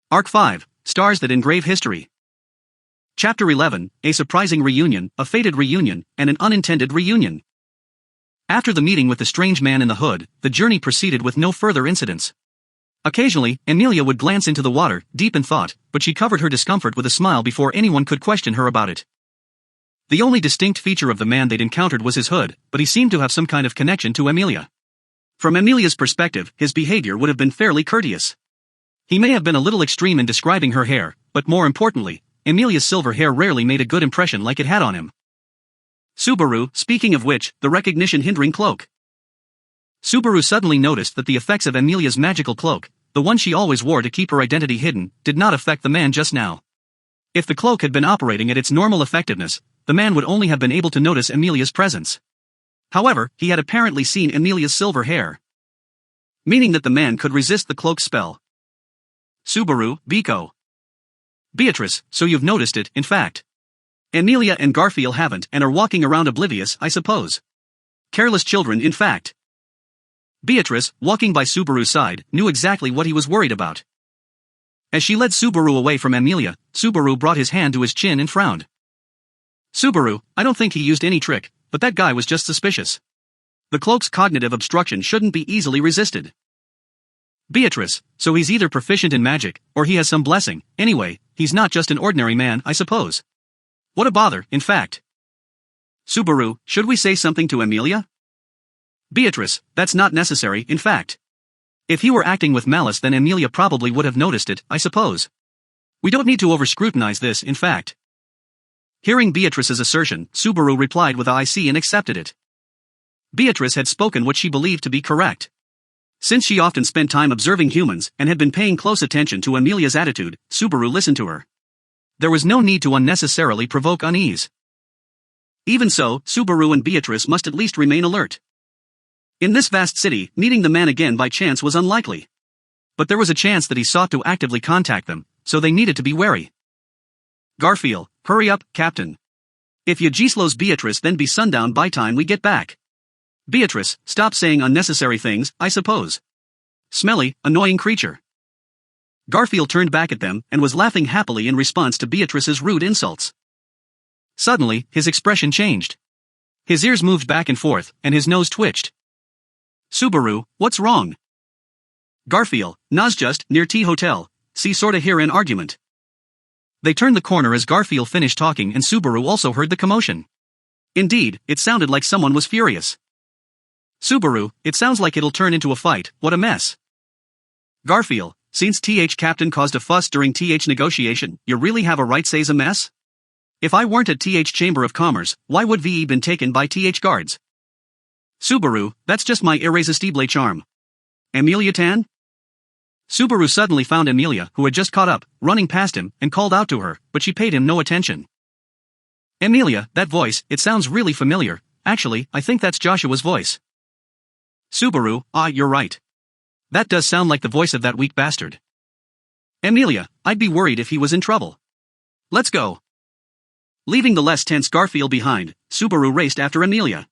Arc 5, Stars that Engrave History. Chapter 11, A Surprising Reunion, a Fated Reunion, and an Unintended Reunion. After the meeting with the strange man in the hood, the journey proceeded with no further incidents. Occasionally, Amelia would glance into the water, deep in thought, but she covered her discomfort with a smile before anyone could question her about it. The only distinct feature of the man they'd encountered was his hood, but he seemed to have some kind of connection to Amelia. From Amelia's perspective, his behavior would have been fairly courteous. He may have been a little extreme in describing her hair, but more importantly, Amelia's silver hair rarely made a good impression like it had on him. Subaru, speaking of which, the recognition-hindering cloak. Subaru suddenly noticed that the effects of Amelia's magical cloak, the one she always wore to keep her identity hidden, did not affect the man just now. If the cloak had been operating at its normal effectiveness, the man would only have been able to notice Amelia's presence. However, he had apparently seen Amelia's silver hair, meaning that the man could resist the cloak's spell. Subaru, Biko. Beatrice, so you've noticed it, in fact. Amelia and Garfield haven't and are walking around oblivious, I suppose. Careless children, in fact. Beatrice, walking by Subaru's side, knew exactly what he was worried about. As she led Subaru away from Amelia, Subaru brought his hand to his chin and frowned. Subaru, I don't think he used any trick, but that guy was just suspicious. The cloak's cognitive obstruction shouldn't be easily resisted. Beatrice, so he's either proficient in magic, or he has some blessing. Anyway, he's not just an ordinary man, I suppose. What a bother, in fact. Subaru, should we say something to Amelia? Beatrice, that's not necessary, in fact. If he were acting with malice, then Amelia probably would have noticed it, I suppose. We don't need to over-scrutinize this, in fact. Hearing Beatrice's assertion, Subaru replied with "I see" and accepted it. Beatrice had spoken what she believed to be correct. Since she often spent time observing humans and had been paying close attention to Amelia's attitude, Subaru listened to her. There was no need to unnecessarily provoke unease. Even so, Subaru and Beatrice must at least remain alert. In this vast city, meeting the man again by chance was unlikely. But there was a chance that he sought to actively contact them, so they needed to be wary. Garfield, hurry up, Captain. If you Gislo's Beatrice, then be sundown by time we get back. Beatrice, stop saying unnecessary things, I suppose. Smelly, annoying creature. Garfield turned back at them and was laughing happily in response to Beatrice's rude insults. Suddenly, his expression changed. His ears moved back and forth, and his nose twitched. Subaru, what's wrong? Garfield, Nas just, near T Hotel, see sorta hear an argument. They turned the corner as Garfield finished talking and Subaru also heard the commotion. Indeed, it sounded like someone was furious. Subaru, it sounds like it'll turn into a fight, what a mess. Garfield, since TH Captain caused a fuss during TH negotiation, you really have a right say's a mess? If I weren't at TH Chamber of Commerce, why would VE been taken by TH guards? Subaru, that's just my irresistible charm. Amelia Tan? Subaru suddenly found Amelia, who had just caught up, running past him, and called out to her, but she paid him no attention. Amelia, that voice, it sounds really familiar. Actually, I think that's Joshua's voice. Subaru, you're right. That does sound like the voice of that weak bastard. Amelia, I'd be worried if he was in trouble. Let's go. Leaving the less tense Garfield behind, Subaru raced after Amelia.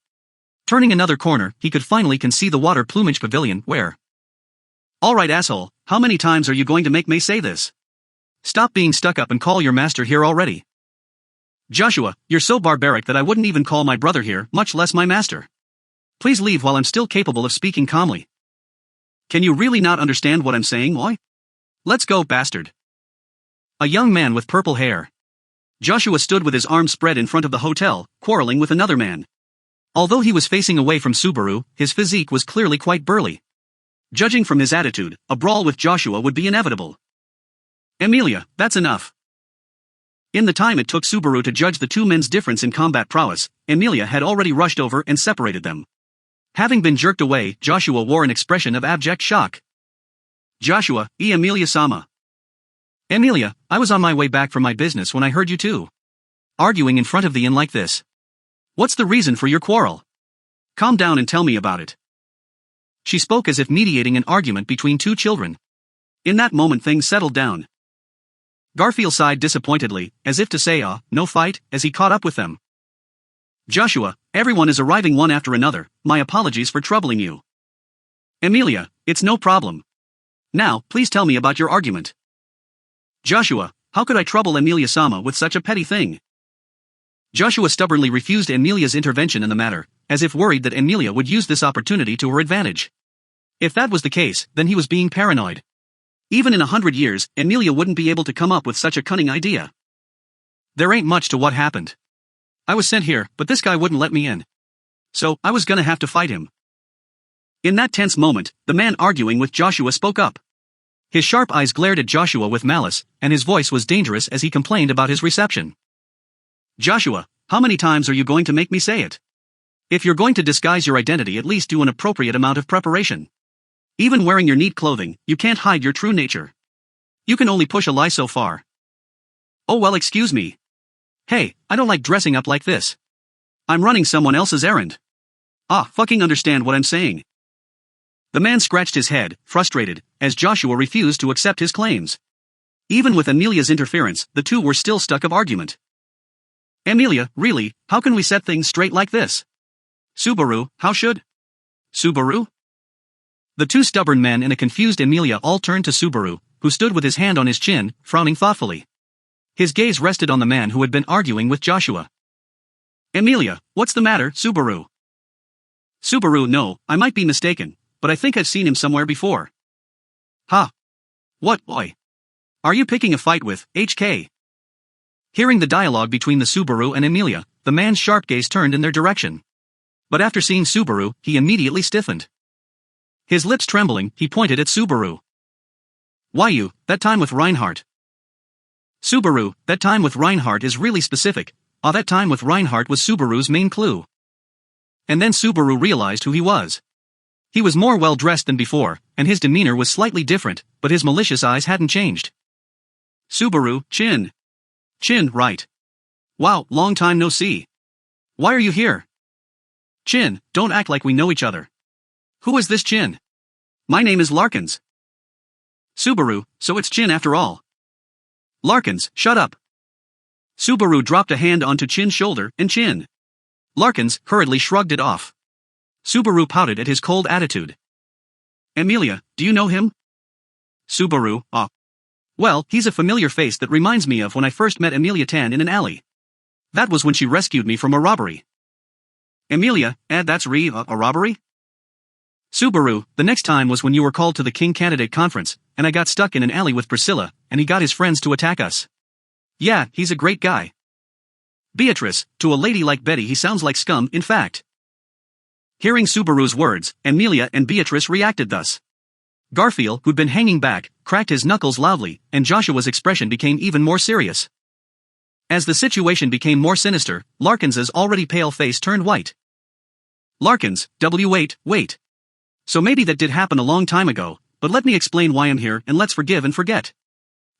Turning another corner, he could finally see the water plumage pavilion, where... Alright asshole, how many times are you going to make me say this? Stop being stuck up and call your master here already. Joshua, you're so barbaric that I wouldn't even call my brother here, much less my master. Please leave while I'm still capable of speaking calmly. Can you really not understand what I'm saying, boy? Let's go, bastard. A young man with purple hair. Joshua stood with his arms spread in front of the hotel, quarreling with another man. Although he was facing away from Subaru, his physique was clearly quite burly. Judging from his attitude, a brawl with Joshua would be inevitable. Amelia, that's enough. In the time it took Subaru to judge the two men's difference in combat prowess, Amelia had already rushed over and separated them. Having been jerked away, Joshua wore an expression of abject shock. Joshua, Amelia-sama. Amelia, I was on my way back from my business when I heard you two arguing in front of the inn like this. What's the reason for your quarrel? Calm down and tell me about it. She spoke as if mediating an argument between two children. In that moment things settled down. Garfield sighed disappointedly, as if to say, no fight, as he caught up with them. Joshua, everyone is arriving one after another, my apologies for troubling you. Amelia, it's no problem. Now, please tell me about your argument. Joshua, how could I trouble Emilia-sama with such a petty thing? Joshua stubbornly refused Emilia's intervention in the matter, as if worried that Emilia would use this opportunity to her advantage. If that was the case, then he was being paranoid. Even in 100 years, Emilia wouldn't be able to come up with such a cunning idea. There ain't much to what happened. I was sent here, but this guy wouldn't let me in. So, I was gonna have to fight him. In that tense moment, the man arguing with Joshua spoke up. His sharp eyes glared at Joshua with malice, and his voice was dangerous as he complained about his reception. Joshua, how many times are you going to make me say it? If you're going to disguise your identity, at least do an appropriate amount of preparation. Even wearing your neat clothing, you can't hide your true nature. You can only push a lie so far. Oh well, excuse me. Hey, I don't like dressing up like this. I'm running someone else's errand. Fucking understand what I'm saying. The man scratched his head, frustrated, as Joshua refused to accept his claims. Even with Emilia's interference, the two were still stuck of argument. Emilia, really, how can we set things straight like this? Subaru, how should? Subaru? The two stubborn men and a confused Emilia all turned to Subaru, who stood with his hand on his chin, frowning thoughtfully. His gaze rested on the man who had been arguing with Joshua. Emilia, what's the matter, Subaru? Subaru, no, I might be mistaken, but I think I've seen him somewhere before. Ha! What, boy? Are you picking a fight with HK? Hearing the dialogue between the Subaru and Emilia, the man's sharp gaze turned in their direction. But after seeing Subaru, he immediately stiffened. His lips trembling, he pointed at Subaru. Why you, that time with Reinhardt? Subaru, that time with Reinhardt is really specific. That time with Reinhardt was Subaru's main clue. And then Subaru realized who he was. He was more well-dressed than before, and his demeanor was slightly different, but his malicious eyes hadn't changed. Subaru, Chin. Chin, right. Wow, long time no see. Why are you here? Chin, don't act like we know each other. Who is this Chin? My name is Larkins. Subaru, so it's Chin after all. Larkins, shut up. Subaru dropped a hand onto Chin's shoulder, and Chin. Larkins hurriedly shrugged it off. Subaru pouted at his cold attitude. Emilia, do you know him? Subaru, well, he's a familiar face that reminds me of when I first met Emilia Tan in an alley. That was when she rescued me from a robbery. Emilia, that's a robbery? Subaru, the next time was when you were called to the King Candidate Conference, and I got stuck in an alley with Priscilla, and he got his friends to attack us. Yeah, he's a great guy. Beatrice, to a lady like Betty he sounds like scum, in fact. Hearing Subaru's words, Emilia and Beatrice reacted thus. Garfield, who'd been hanging back, cracked his knuckles loudly, and Joshua's expression became even more serious. As the situation became more sinister, Larkins's already pale face turned white. Larkins, wait. So maybe that did happen a long time ago, but let me explain why I'm here and let's forgive and forget.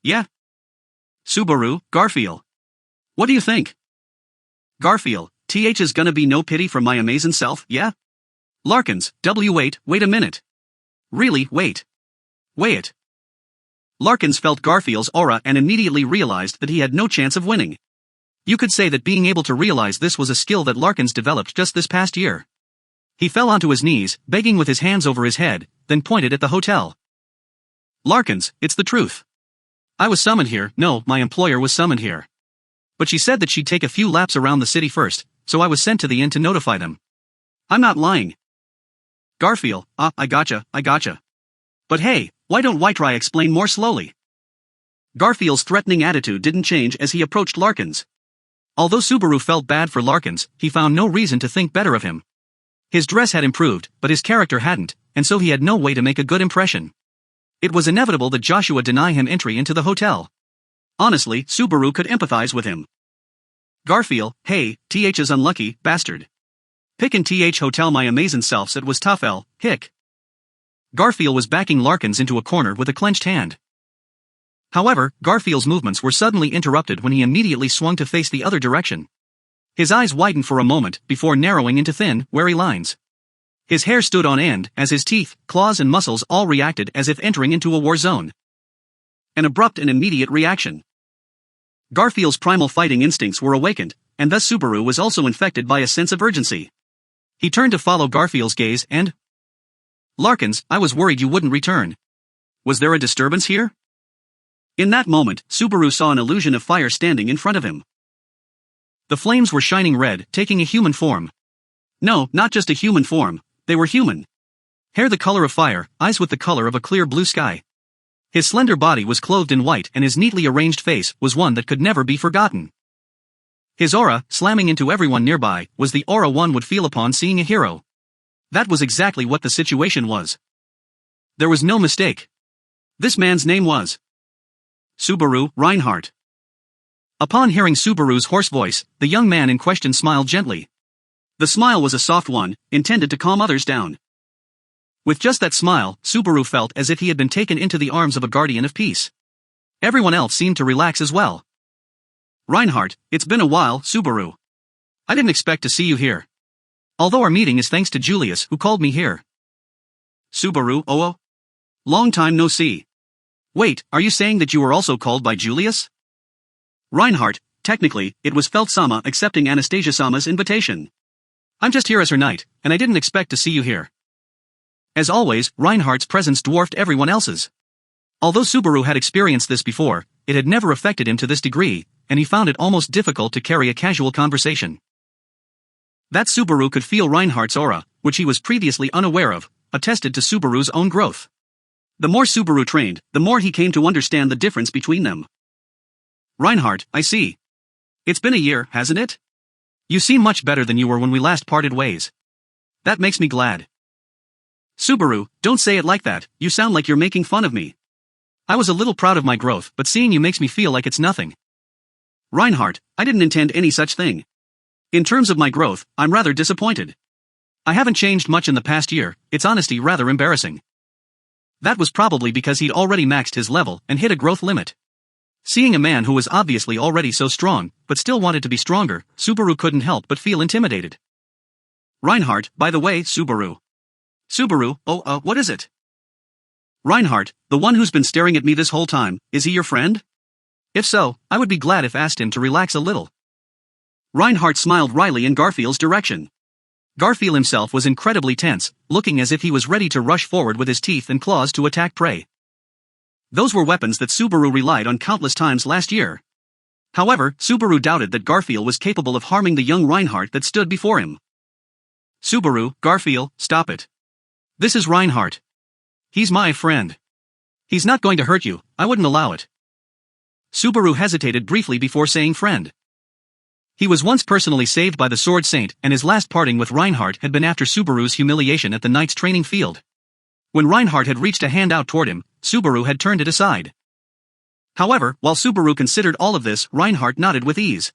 Yeah? Subaru, Garfield. What do you think? Garfield, is gonna be no pity for my amazing self, yeah? Larkins, wait a minute. Really, wait. Larkins felt Garfield's aura and immediately realized that he had no chance of winning. You could say that being able to realize this was a skill that Larkins developed just this past year. He fell onto his knees, begging with his hands over his head, then pointed at the hotel. Larkins, it's the truth. I was summoned here, no, my employer was summoned here. But she said that she'd take a few laps around the city first, so I was sent to the inn to notify them. I'm not lying. Garfield, I gotcha. But hey, why don't I explain more slowly? Garfield's threatening attitude didn't change as he approached Larkins. Although Subaru felt bad for Larkins, he found no reason to think better of him. His dress had improved, but his character hadn't, and so he had no way to make a good impression. It was inevitable that Joshua deny him entry into the hotel. Honestly, Subaru could empathize with him. Garfield, hey, is unlucky, bastard. Pickin' hotel my amazing self said was tough hick. Garfield was backing Larkins into a corner with a clenched hand. However, Garfield's movements were suddenly interrupted when he immediately swung to face the other direction. His eyes widened for a moment before narrowing into thin, wary lines. His hair stood on end as his teeth, claws and muscles all reacted as if entering into a war zone. An abrupt and immediate reaction. Garfield's primal fighting instincts were awakened, and thus Subaru was also infected by a sense of urgency. He turned to follow Garfield's gaze and... Larkins, I was worried you wouldn't return. Was there a disturbance here? In that moment, Subaru saw an illusion of fire standing in front of him. The flames were shining red, taking a human form. No, not just a human form, they were human. Hair the color of fire, eyes with the color of a clear blue sky. His slender body was clothed in white and his neatly arranged face was one that could never be forgotten. His aura, slamming into everyone nearby, was the aura one would feel upon seeing a hero. That was exactly what the situation was. There was no mistake. This man's name was Subaru Reinhardt. Upon hearing Subaru's hoarse voice, the young man in question smiled gently. The smile was a soft one, intended to calm others down. With just that smile, Subaru felt as if he had been taken into the arms of a guardian of peace. Everyone else seemed to relax as well. Reinhardt, it's been a while, Subaru. I didn't expect to see you here. Although our meeting is thanks to Julius who called me here. Subaru, oh. Long time no see. Wait, are you saying that you were also called by Julius? Reinhardt, technically, it was Felt-sama accepting Anastasia-sama's invitation. I'm just here as her knight, and I didn't expect to see you here. As always, Reinhardt's presence dwarfed everyone else's. Although Subaru had experienced this before, it had never affected him to this degree, and he found it almost difficult to carry a casual conversation. That Subaru could feel Reinhardt's aura, which he was previously unaware of, attested to Subaru's own growth. The more Subaru trained, the more he came to understand the difference between them. Reinhardt, I see. It's been a year, hasn't it? You seem much better than you were when we last parted ways. That makes me glad. Subaru, don't say it like that, you sound like you're making fun of me. I was a little proud of my growth, but seeing you makes me feel like it's nothing. Reinhardt, I didn't intend any such thing. In terms of my growth, I'm rather disappointed. I haven't changed much in the past year, it's honestly rather embarrassing. That was probably because he'd already maxed his level and hit a growth limit. Seeing a man who was obviously already so strong, but still wanted to be stronger, Subaru couldn't help but feel intimidated. Reinhardt, by the way, Subaru. Subaru, what is it? Reinhardt, the one who's been staring at me this whole time, is he your friend? If so, I would be glad if asked him to relax a little. Reinhardt smiled wryly in Garfield's direction. Garfield himself was incredibly tense, looking as if he was ready to rush forward with his teeth and claws to attack prey. Those were weapons that Subaru relied on countless times last year. However, Subaru doubted that Garfield was capable of harming the young Reinhardt that stood before him. Subaru, Garfield, stop it. This is Reinhardt. He's my friend. He's not going to hurt you, I wouldn't allow it. Subaru hesitated briefly before saying friend. He was once personally saved by the Sword Saint, and his last parting with Reinhardt had been after Subaru's humiliation at the Knight's training field. When Reinhardt had reached a hand out toward him, Subaru had turned it aside. However, while Subaru considered all of this, Reinhardt nodded with ease.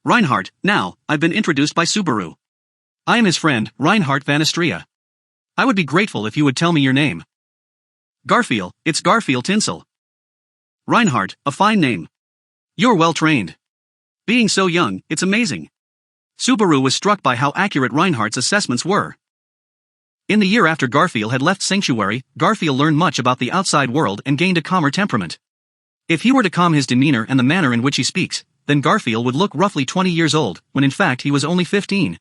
Reinhardt, now, I've been introduced by Subaru. I am his friend, Reinhardt van Astria. I would be grateful if you would tell me your name. Garfield, it's Garfield Tinsel. Reinhardt, a fine name. You're well trained. Being so young, it's amazing. Subaru was struck by how accurate Reinhardt's assessments were. In the year after Garfield had left Sanctuary, Garfield learned much about the outside world and gained a calmer temperament. If he were to calm his demeanor and the manner in which he speaks, then Garfield would look roughly 20 years old, when in fact he was only 15.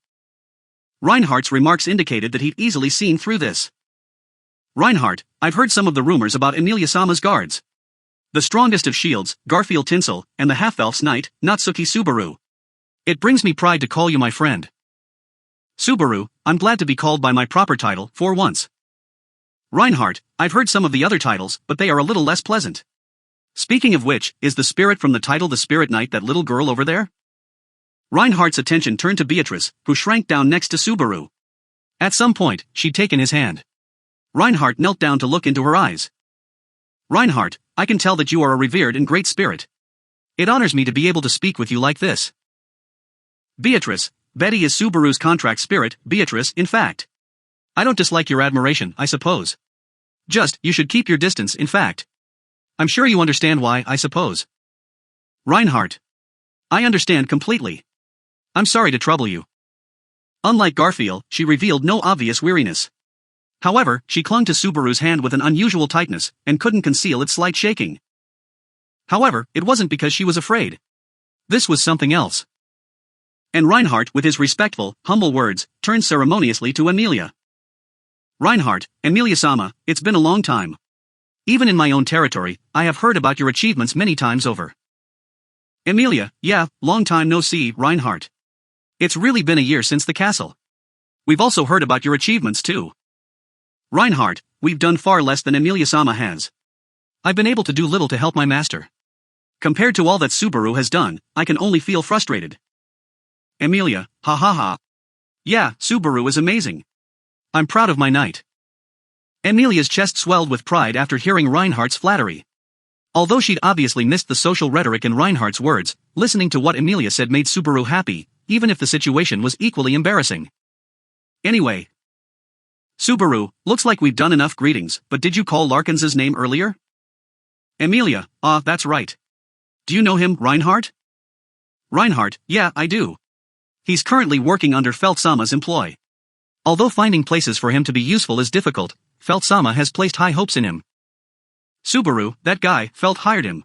Reinhardt's remarks indicated that he'd easily seen through this. Reinhardt, I've heard some of the rumors about Emilia-sama's guards. The strongest of shields, Garfield Tinsel, and the half-elf's knight, Natsuki Subaru. It brings me pride to call you my friend. Subaru, I'm glad to be called by my proper title, for once. Reinhardt, I've heard some of the other titles, but they are a little less pleasant. Speaking of which, is the spirit from the title the spirit knight that little girl over there? Reinhardt's attention turned to Beatrice, who shrank down next to Subaru. At some point, she'd taken his hand. Reinhardt knelt down to look into her eyes. Reinhardt, I can tell that you are a revered and great spirit. It honors me to be able to speak with you like this. Beatrice, Betty is Subaru's contract spirit, Beatrice, in fact. I don't dislike your admiration, I suppose. Just, you should keep your distance, in fact. I'm sure you understand why, I suppose. Reinhardt. I understand completely. I'm sorry to trouble you. Unlike Garfield, she revealed no obvious weariness. However, she clung to Subaru's hand with an unusual tightness, and couldn't conceal its slight shaking. However, it wasn't because she was afraid. This was something else. And Reinhardt, with his respectful, humble words, turned ceremoniously to Emilia. Reinhardt, Emilia-sama, it's been a long time. Even in my own territory, I have heard about your achievements many times over. Emilia, yeah, long time no see, Reinhardt. It's really been a year since the castle. We've also heard about your achievements too. Reinhardt, we've done far less than Emilia-sama has. I've been able to do little to help my master. Compared to all that Subaru has done, I can only feel frustrated. Emilia, ha ha ha. Yeah, Subaru is amazing. I'm proud of my knight. Emilia's chest swelled with pride after hearing Reinhardt's flattery. Although she'd obviously missed the social rhetoric in Reinhardt's words, listening to what Emilia said made Subaru happy, even if the situation was equally embarrassing. Anyway. Subaru, looks like we've done enough greetings, but did you call Larkins' name earlier? Emilia, that's right. Do you know him, Reinhardt? Reinhardt, yeah, I do. He's currently working under Felt-sama's employ. Although finding places for him to be useful is difficult, Felt-sama has placed high hopes in him. Subaru, that guy, Felt hired him.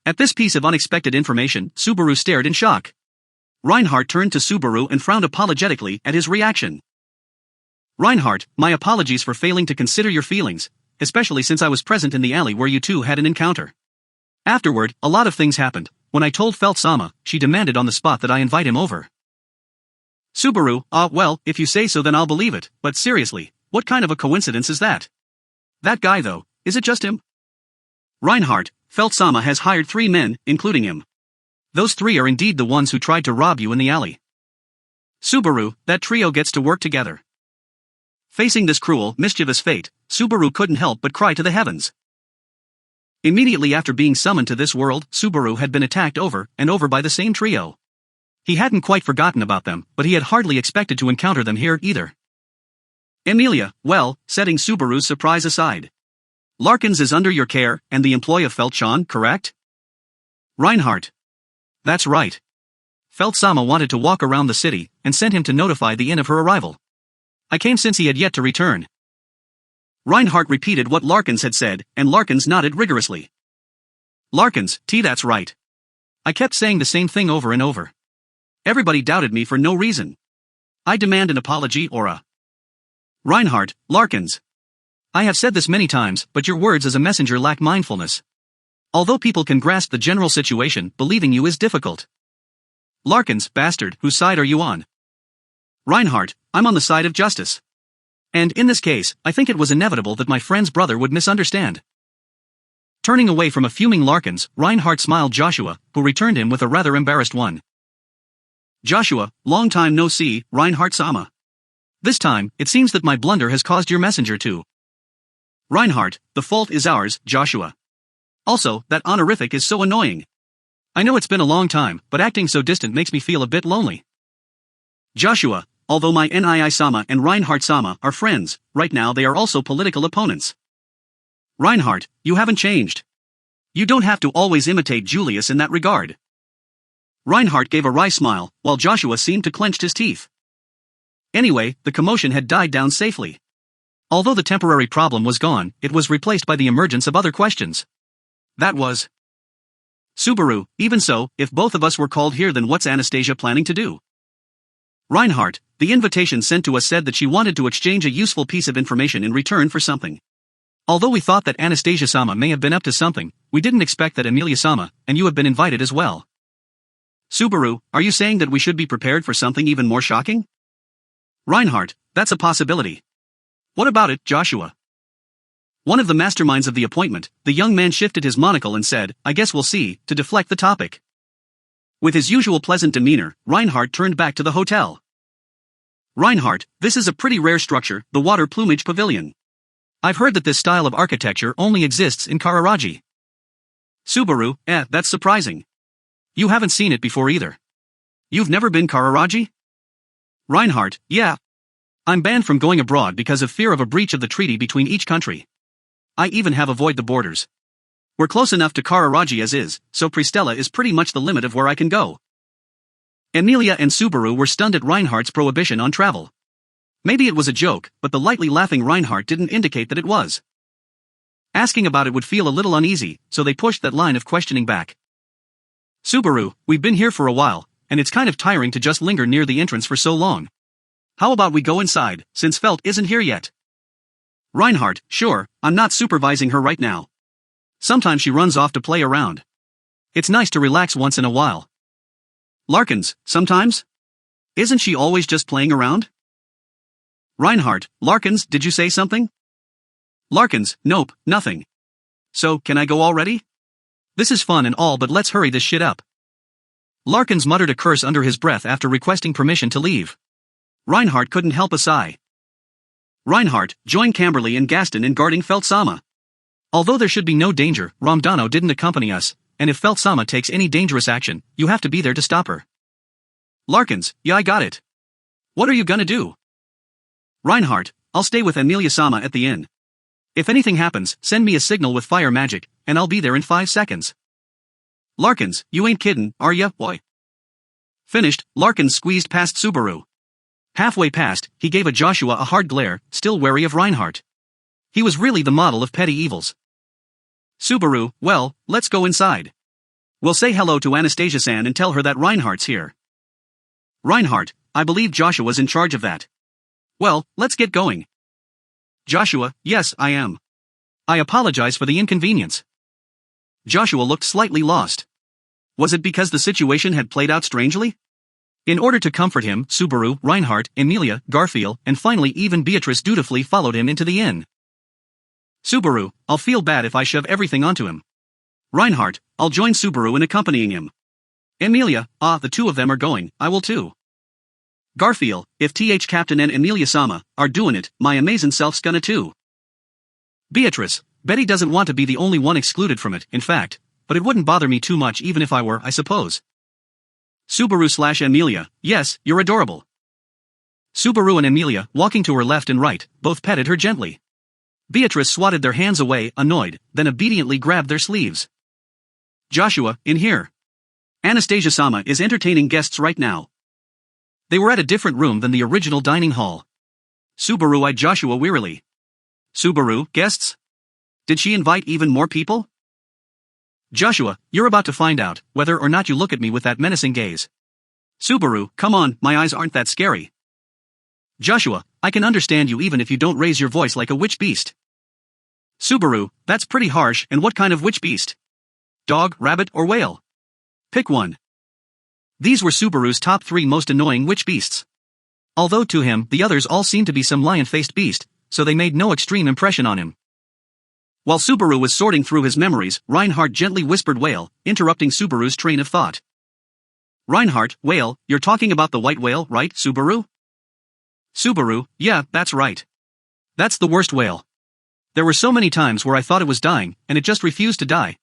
At this piece of unexpected information, Subaru stared in shock. Reinhardt turned to Subaru and frowned apologetically at his reaction. Reinhardt, my apologies for failing to consider your feelings, especially since I was present in the alley where you two had an encounter. Afterward, a lot of things happened. When I told Felt-sama, she demanded on the spot that I invite him over. Subaru, well, if you say so then I'll believe it, but seriously, what kind of a coincidence is that? That guy though, is it just him? Reinhardt, Felt-sama has hired 3 men, including him. Those 3 are indeed the ones who tried to rob you in the alley. Subaru, that trio gets to work together. Facing this cruel, mischievous fate, Subaru couldn't help but cry to the heavens. Immediately after being summoned to this world, Subaru had been attacked over and over by the same trio. He hadn't quite forgotten about them, but he had hardly expected to encounter them here either. Emilia, well, setting Subaru's surprise aside. Larkins is under your care and the employ of Felt-chan, correct? Reinhardt. That's right. Felt-sama wanted to walk around the city and sent him to notify the inn of her arrival. I came since he had yet to return. Reinhardt repeated what Larkins had said, and Larkins nodded rigorously. Larkins, that's right. I kept saying the same thing over and over. Everybody doubted me for no reason. I demand an apology or a... Reinhardt, Larkins. I have said this many times, but your words as a messenger lack mindfulness. Although people can grasp the general situation, believing you is difficult. Larkins, bastard, whose side are you on? Reinhardt, I'm on the side of justice. And in this case, I think it was inevitable that my friend's brother would misunderstand. Turning away from a fuming Larkins, Reinhardt smiled Joshua, who returned him with a rather embarrassed one. Joshua, long time no see, Reinhardt-sama. This time, it seems that my blunder has caused your messenger to. Reinhardt, the fault is ours, Joshua. Also, that honorific is so annoying. I know it's been a long time, but acting so distant makes me feel a bit lonely. Joshua, although my Nii-sama and Reinhardt-sama are friends, right now they are also political opponents. Reinhardt, you haven't changed. You don't have to always imitate Julius in that regard. Reinhardt gave a wry smile, while Joshua seemed to clench his teeth. Anyway, the commotion had died down safely. Although the temporary problem was gone, it was replaced by the emergence of other questions. That was... Subaru, even so, if both of us were called here then what's Anastasia planning to do? Reinhardt, the invitation sent to us said that she wanted to exchange a useful piece of information in return for something. Although we thought that Anastasia-sama may have been up to something, we didn't expect that Emilia-sama, and you have been invited as well. Subaru, are you saying that we should be prepared for something even more shocking? Reinhardt, that's a possibility. What about it, Joshua? One of the masterminds of the appointment, the young man shifted his monocle and said, I guess we'll see, to deflect the topic. With his usual pleasant demeanor, Reinhardt turned back to the hotel. Reinhardt, this is a pretty rare structure, the Water Plumage Pavilion. I've heard that this style of architecture only exists in Kararaji. Subaru, that's surprising. You haven't seen it before either. You've never been Kararaji? Reinhardt, yeah. I'm banned from going abroad because of fear of a breach of the treaty between each country. I even have avoid the borders. We're close enough to Kararaji as is, so Pristella is pretty much the limit of where I can go. Emilia and Subaru were stunned at Reinhardt's prohibition on travel. Maybe it was a joke, but the lightly laughing Reinhardt didn't indicate that it was. Asking about it would feel a little uneasy, so they pushed that line of questioning back. Subaru, we've been here for a while, and it's kind of tiring to just linger near the entrance for so long. How about we go inside, since Felt isn't here yet? Reinhardt, sure, I'm not supervising her right now. Sometimes she runs off to play around. It's nice to relax once in a while. Larkins, sometimes? Isn't she always just playing around? Reinhardt, Larkins, did you say something? Larkins, nope, nothing. So, can I go already? This is fun and all, but let's hurry this shit up. Larkins muttered a curse under his breath after requesting permission to leave. Reinhardt couldn't help a sigh. Reinhardt, join Camberley and Gaston in guarding Feltsama. Although there should be no danger, Ramdano didn't accompany us, and if Feltsama takes any dangerous action, you have to be there to stop her. Larkins, yeah, I got it. What are you gonna do? Reinhardt, I'll stay with Amelia-sama at the inn. If anything happens, send me a signal with fire magic, and I'll be there in 5 seconds. Larkins, you ain't kiddin', are ya, boy? Finished, Larkins squeezed past Subaru. Halfway past, he gave Joshua a hard glare, still wary of Reinhardt. He was really the model of petty evils. Subaru, well, let's go inside. We'll say hello to Anastasia-san and tell her that Reinhardt's here. Reinhardt, I believe Joshua's in charge of that. Well, let's get going. Joshua, yes, I am. I apologize for the inconvenience. Joshua looked slightly lost. Was it because the situation had played out strangely? In order to comfort him, Subaru, Reinhardt, Emilia, Garfield, and finally even Beatrice dutifully followed him into the inn. Subaru, I'll feel bad if I shove everything onto him. Reinhardt, I'll join Subaru in accompanying him. Emilia, the two of them are going, I will too. Garfield, if Captain and Emilia-sama are doing it, my amazing self's gonna too. Beatrice, Betty doesn't want to be the only one excluded from it, in fact, but it wouldn't bother me too much even if I were, I suppose. Subaru/Emilia, yes, you're adorable. Subaru and Emilia, walking to her left and right, both petted her gently. Beatrice swatted their hands away, annoyed, then obediently grabbed their sleeves. Joshua, in here. Anastasia-sama is entertaining guests right now. They were at a different room than the original dining hall. Subaru eyed Joshua wearily. Subaru, guests? Did she invite even more people? Joshua, you're about to find out, whether or not you look at me with that menacing gaze. Subaru, come on, my eyes aren't that scary. Joshua, I can understand you even if you don't raise your voice like a witch beast. Subaru, that's pretty harsh, and what kind of witch beast? Dog, rabbit, or whale? Pick one. These were Subaru's top 3 most annoying witch beasts. Although to him, the others all seemed to be some lion-faced beast, so they made no extreme impression on him. While Subaru was sorting through his memories, Reinhardt gently whispered whale, interrupting Subaru's train of thought. Reinhardt, whale, you're talking about the white whale, right, Subaru? Subaru, yeah, that's right. That's the worst whale. There were so many times where I thought it was dying, and it just refused to die.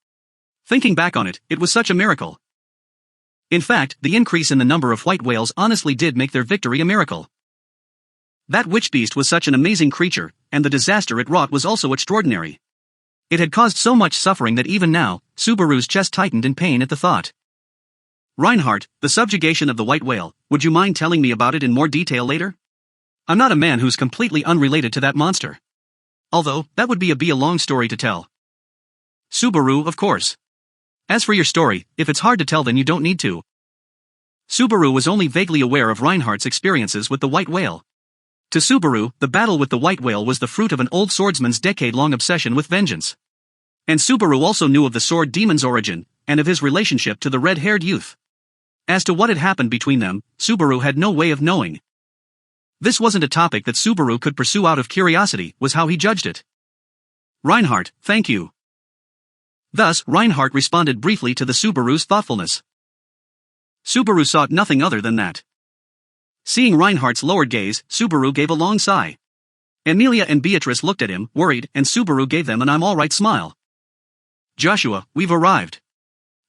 Thinking back on it, it was such a miracle. In fact, the increase in the number of white whales honestly did make their victory a miracle. That witch beast was such an amazing creature, and the disaster it wrought was also extraordinary. It had caused so much suffering that even now, Subaru's chest tightened in pain at the thought. Reinhardt, the subjugation of the white whale, would you mind telling me about it in more detail later? I'm not a man who's completely unrelated to that monster. Although, that would be a long story to tell. Subaru, of course. As for your story, if it's hard to tell then you don't need to. Subaru was only vaguely aware of Reinhardt's experiences with the white whale. To Subaru, the battle with the white whale was the fruit of an old swordsman's decade-long obsession with vengeance. And Subaru also knew of the sword demon's origin, and of his relationship to the red-haired youth. As to what had happened between them, Subaru had no way of knowing. This wasn't a topic that Subaru could pursue out of curiosity, was how he judged it. Reinhardt, thank you. Thus, Reinhardt responded briefly to the Subaru's thoughtfulness. Subaru sought nothing other than that. Seeing Reinhardt's lowered gaze, Subaru gave a long sigh. Emilia and Beatrice looked at him, worried, and Subaru gave them an I'm alright smile. Joshua, we've arrived.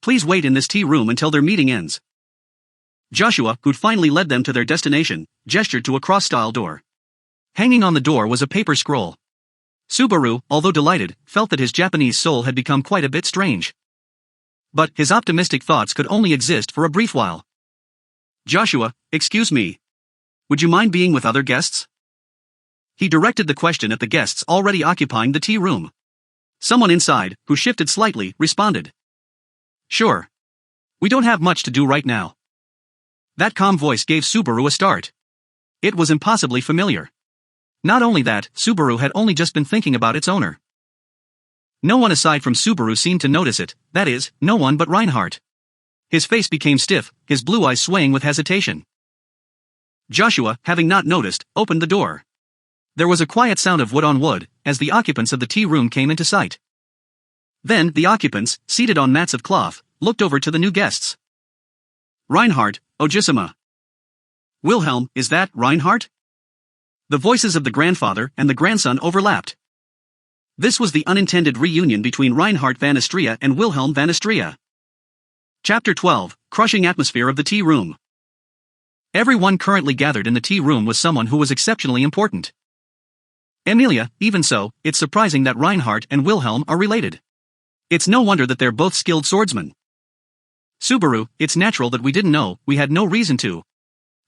Please wait in this tea room until their meeting ends. Joshua, who'd finally led them to their destination, gestured to a cross-style door. Hanging on the door was a paper scroll. Subaru, although delighted, felt that his Japanese soul had become quite a bit strange. But his optimistic thoughts could only exist for a brief while. Joshua, excuse me. Would you mind being with other guests? He directed the question at the guests already occupying the tea room. Someone inside, who shifted slightly, responded. Sure. We don't have much to do right now. That calm voice gave Subaru a start. It was impossibly familiar. Not only that, Subaru had only just been thinking about its owner. No one aside from Subaru seemed to notice it, that is, no one but Reinhardt. His face became stiff, his blue eyes swaying with hesitation. Joshua, having not noticed, opened the door. There was a quiet sound of wood on wood, as the occupants of the tea room came into sight. Then, the occupants, seated on mats of cloth, looked over to the new guests. Reinhardt, Ojisama. Wilhelm, is that Reinhardt? The voices of the grandfather and the grandson overlapped. This was the unintended reunion between Reinhardt van Istria and Wilhelm van Istria. Chapter 12, Crushing Atmosphere of the Tea Room. Everyone currently gathered in the tea room was someone who was exceptionally important. Emilia, even so, it's surprising that Reinhardt and Wilhelm are related. It's no wonder that they're both skilled swordsmen. Subaru, it's natural that we didn't know, we had no reason to.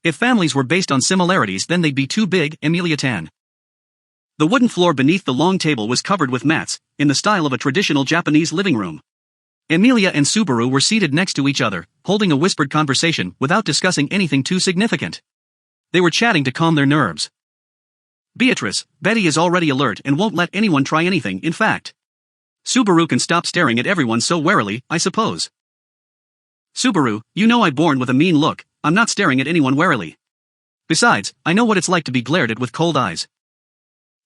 If families were based on similarities then they'd be too big, Emilia Tan. The wooden floor beneath the long table was covered with mats, in the style of a traditional Japanese living room. Emilia and Subaru were seated next to each other, holding a whispered conversation without discussing anything too significant. They were chatting to calm their nerves. Beatrice, Betty is already alert and won't let anyone try anything, in fact. Subaru can stop staring at everyone so warily, I suppose. Subaru, you know I'm born with a mean look, I'm not staring at anyone warily. Besides, I know what it's like to be glared at with cold eyes.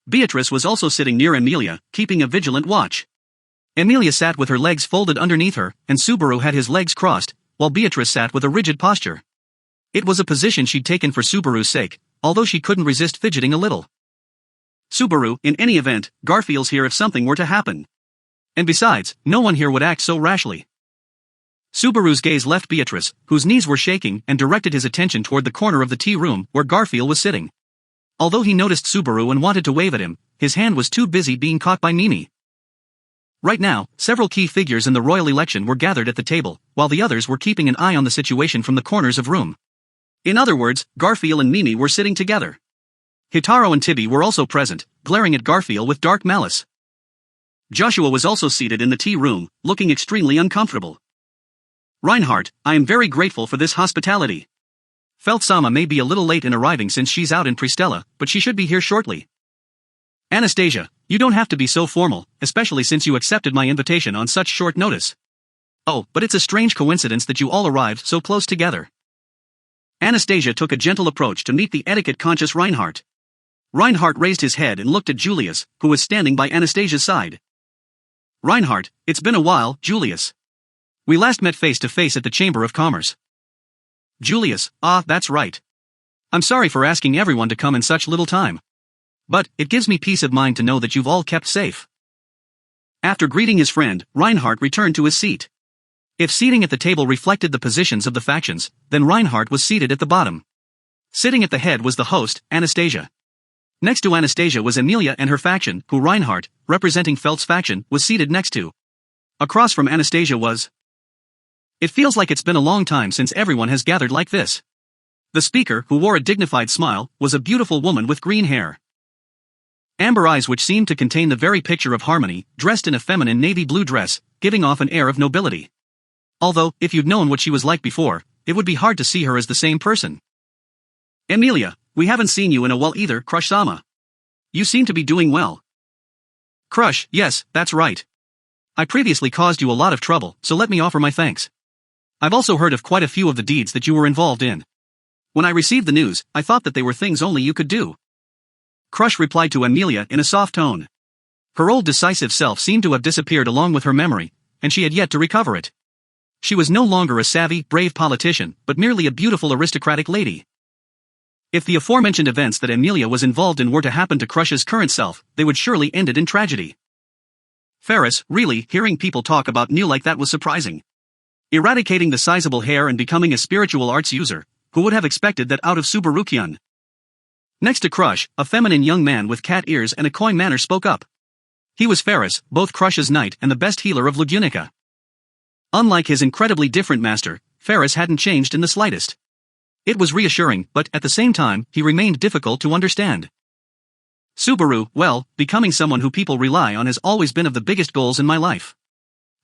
Beatrice was also sitting near Emilia, keeping a vigilant watch. Emilia sat with her legs folded underneath her, and Subaru had his legs crossed, while Beatrice sat with a rigid posture. It was a position she'd taken for Subaru's sake, although she couldn't resist fidgeting a little. Subaru, in any event, Garfield's here if something were to happen. And besides, no one here would act so rashly. Subaru's gaze left Beatrice, whose knees were shaking, and directed his attention toward the corner of the tea room where Garfield was sitting. Although he noticed Subaru and wanted to wave at him, his hand was too busy being caught by Mimi. Right now, several key figures in the royal election were gathered at the table, while the others were keeping an eye on the situation from the corners of room. In other words, Garfield and Mimi were sitting together. Hitaro and Tibi were also present, glaring at Garfield with dark malice. Joshua was also seated in the tea room, looking extremely uncomfortable. Reinhardt, I am very grateful for this hospitality. Feltsama may be a little late in arriving since she's out in Pristella, but she should be here shortly. Anastasia, you don't have to be so formal, especially since you accepted my invitation on such short notice. Oh, but it's a strange coincidence that you all arrived so close together. Anastasia took a gentle approach to meet the etiquette-conscious Reinhardt. Reinhardt raised his head and looked at Julius, who was standing by Anastasia's side. Reinhardt, it's been a while, Julius. We last met face-to-face at the Chamber of Commerce. Julius, that's right. I'm sorry for asking everyone to come in such little time. But, it gives me peace of mind to know that you've all kept safe. After greeting his friend, Reinhardt returned to his seat. If seating at the table reflected the positions of the factions, then Reinhardt was seated at the bottom. Sitting at the head was the host, Anastasia. Next to Anastasia was Emilia and her faction, who Reinhardt, representing Felt's faction, was seated next to. Across from Anastasia was... It feels like it's been a long time since everyone has gathered like this. The speaker, who wore a dignified smile, was a beautiful woman with green hair. Amber eyes which seemed to contain the very picture of harmony, dressed in a feminine navy blue dress, giving off an air of nobility. Although, if you'd known what she was like before, it would be hard to see her as the same person. Emilia, we haven't seen you in a while either, Crush-sama. You seem to be doing well. Crush, yes, that's right. I previously caused you a lot of trouble, so let me offer my thanks. I've also heard of quite a few of the deeds that you were involved in. When I received the news, I thought that they were things only you could do. Crush replied to Emilia in a soft tone. Her old decisive self seemed to have disappeared along with her memory, and she had yet to recover it. She was no longer a savvy, brave politician, but merely a beautiful aristocratic lady. If the aforementioned events that Emilia was involved in were to happen to Crush's current self, they would surely end it in tragedy. Ferris, really, hearing people talk about Neil like that was surprising. Eradicating the sizable hair and becoming a spiritual arts user, who would have expected that out of Subarukian? Next to Crush, a feminine young man with cat ears and a coy manner spoke up. He was Ferris, both Crush's knight and the best healer of Lugunica. Unlike his incredibly different master, Ferris hadn't changed in the slightest. It was reassuring, but at the same time, he remained difficult to understand. Subaru, well, becoming someone who people rely on has always been of the biggest goals in my life.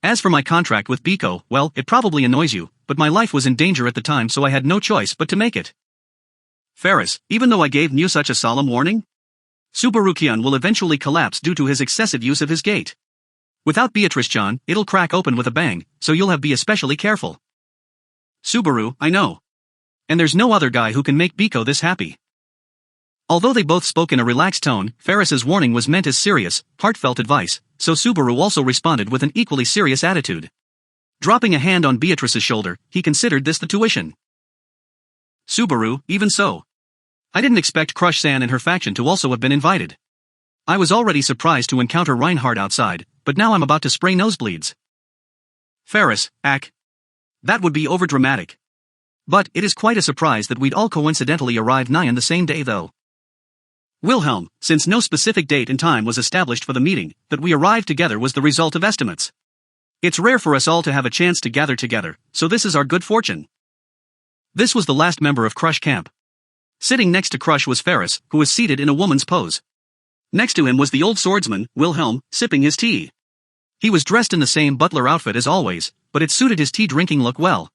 As for my contract with Biko, well, it probably annoys you, but my life was in danger at the time so I had no choice but to make it. Ferris, even though I gave you such a solemn warning? Subaru-kun will eventually collapse due to his excessive use of his gate. Without Beatrice-chan, it'll crack open with a bang, so you'll have to be especially careful. Subaru, I know. And there's no other guy who can make Biko this happy. Although they both spoke in a relaxed tone, Ferris's warning was meant as serious, heartfelt advice, so Subaru also responded with an equally serious attitude. Dropping a hand on Beatrice's shoulder, he considered this the tuition. Subaru, even so. I didn't expect Crush-san and her faction to also have been invited. I was already surprised to encounter Reinhardt outside, but now I'm about to spray nosebleeds. Ferris, that would be overdramatic. But it is quite a surprise that we'd all coincidentally arrived nigh on the same day though. Wilhelm, since no specific date and time was established for the meeting, that we arrived together was the result of estimates. It's rare for us all to have a chance to gather together, so this is our good fortune. This was the last member of Crush camp. Sitting next to Crush was Ferris, who was seated in a woman's pose. Next to him was the old swordsman, Wilhelm, sipping his tea. He was dressed in the same butler outfit as always, but it suited his tea-drinking look well.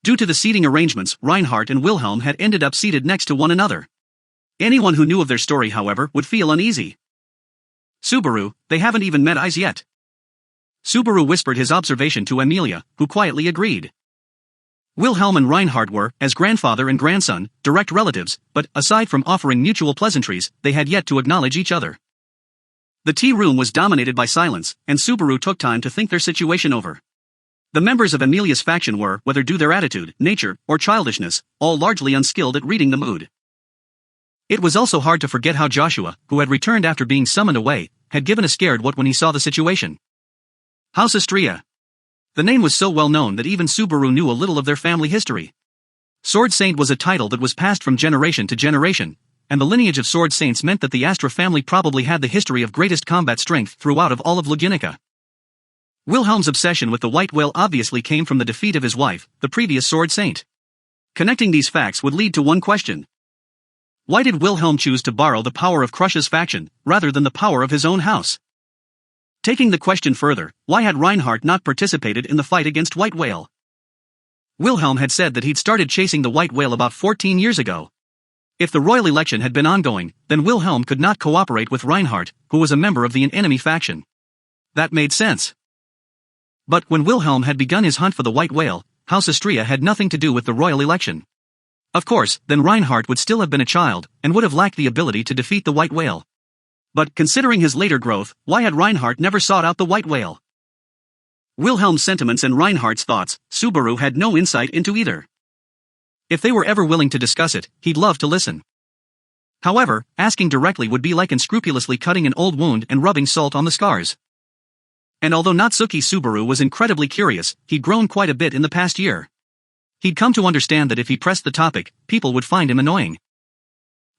Due to the seating arrangements, Reinhardt and Wilhelm had ended up seated next to one another. Anyone who knew of their story, however, would feel uneasy. Subaru, they haven't even met eyes yet. Subaru whispered his observation to Amelia, who quietly agreed. Wilhelm and Reinhardt were, as grandfather and grandson, direct relatives, but, aside from offering mutual pleasantries, they had yet to acknowledge each other. The tea room was dominated by silence, and Subaru took time to think their situation over. The members of Amelia's faction were, whether due their attitude, nature, or childishness, all largely unskilled at reading the mood. It was also hard to forget how Joshua, who had returned after being summoned away, had given a scared what when he saw the situation. House Astria. The name was so well known that even Subaru knew a little of their family history. Sword Saint was a title that was passed from generation to generation, and the lineage of Sword Saints meant that the Astra family probably had the history of greatest combat strength throughout of all of Luginica. Wilhelm's obsession with the White Whale obviously came from the defeat of his wife, the previous Sword Saint. Connecting these facts would lead to one question. Why did Wilhelm choose to borrow the power of Crush's faction, rather than the power of his own house? Taking the question further, why had Reinhardt not participated in the fight against White Whale? Wilhelm had said that he'd started chasing the White Whale about 14 years ago. If the royal election had been ongoing, then Wilhelm could not cooperate with Reinhardt, who was a member of the enemy faction. That made sense. But when Wilhelm had begun his hunt for the White Whale, House Astria had nothing to do with the royal election. Of course, then Reinhardt would still have been a child, and would have lacked the ability to defeat the White Whale. But, considering his later growth, why had Reinhardt never sought out the White Whale? Wilhelm's sentiments and Reinhardt's thoughts, Subaru had no insight into either. If they were ever willing to discuss it, he'd love to listen. However, asking directly would be like unscrupulously cutting an old wound and rubbing salt on the scars. And although Natsuki Subaru was incredibly curious, he'd grown quite a bit in the past year. He'd come to understand that if he pressed the topic, people would find him annoying.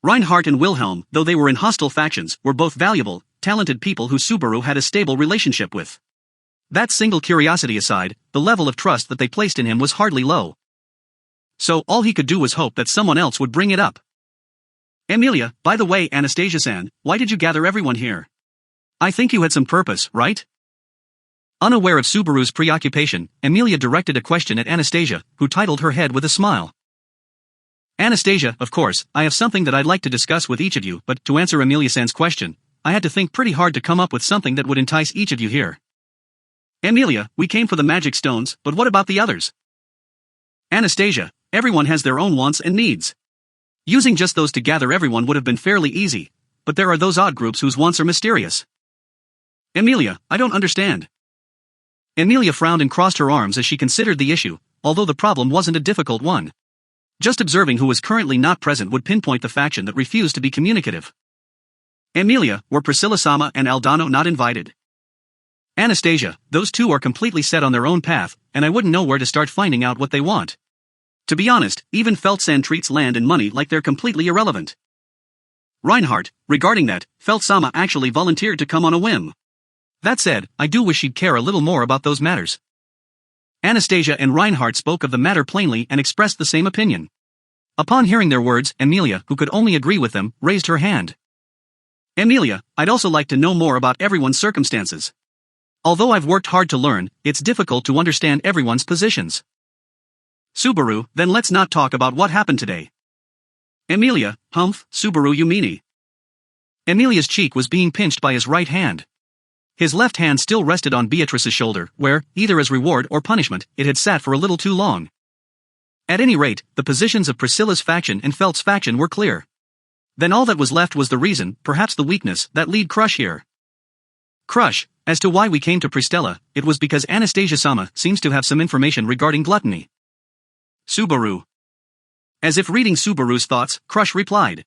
Reinhardt and Wilhelm, though they were in hostile factions, were both valuable, talented people who Subaru had a stable relationship with. That single curiosity aside, the level of trust that they placed in him was hardly low. So all he could do was hope that someone else would bring it up. Amelia, by the way, Anastasia-san, why did you gather everyone here? I think you had some purpose, right? Unaware of Subaru's preoccupation, Amelia directed a question at Anastasia, who titled her head with a smile. Anastasia, of course, I have something that I'd like to discuss with each of you, but to answer Amelia-san's question, I had to think pretty hard to come up with something that would entice each of you here. Amelia, we came for the magic stones, but what about the others? Anastasia, everyone has their own wants and needs. Using just those to gather everyone would have been fairly easy, but there are those odd groups whose wants are mysterious. Amelia, I don't understand. Amelia frowned and crossed her arms as she considered the issue, although the problem wasn't a difficult one. Just observing who was currently not present would pinpoint the faction that refused to be communicative. Amelia, were Priscilla-sama and Aldano not invited? Anastasia, those two are completely set on their own path, and I wouldn't know where to start finding out what they want. To be honest, even Feltsan treats land and money like they're completely irrelevant. Reinhardt, regarding that, Felt-sama actually volunteered to come on a whim. That said, I do wish she'd care a little more about those matters. Anastasia and Reinhardt spoke of the matter plainly and expressed the same opinion. Upon hearing their words, Amelia, who could only agree with them, raised her hand. Amelia, I'd also like to know more about everyone's circumstances. Although I've worked hard to learn, it's difficult to understand everyone's positions. Subaru, then let's not talk about what happened today. Amelia, Subaru you meanie. Emilia's cheek was being pinched by his right hand. His left hand still rested on Beatrice's shoulder, where, either as reward or punishment, it had sat for a little too long. At any rate, the positions of Priscilla's faction and Felt's faction were clear. Then all that was left was the reason, perhaps the weakness, that lead Crush here. Crush, as to why we came to Pristella, it was because Anastasia-sama seems to have some information regarding gluttony. Subaru. As if reading Subaru's thoughts, Crush replied.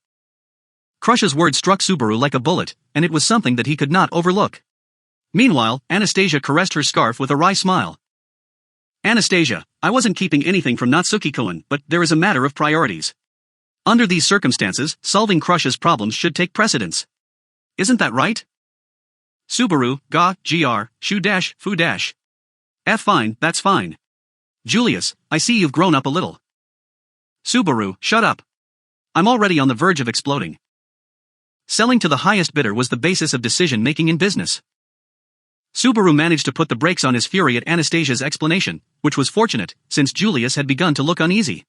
Crush's words struck Subaru like a bullet, and it was something that he could not overlook. Meanwhile, Anastasia caressed her scarf with a wry smile. Anastasia, I wasn't keeping anything from Natsuki-kun, but there is a matter of priorities. Under these circumstances, solving Crush's problems should take precedence. Isn't that right? Subaru, shu dash, fu dash. Fine, that's fine. Julius, I see you've grown up a little. Subaru, shut up. I'm already on the verge of exploding. Selling to the highest bidder was the basis of decision-making in business. Subaru managed to put the brakes on his fury at Anastasia's explanation, which was fortunate, since Julius had begun to look uneasy.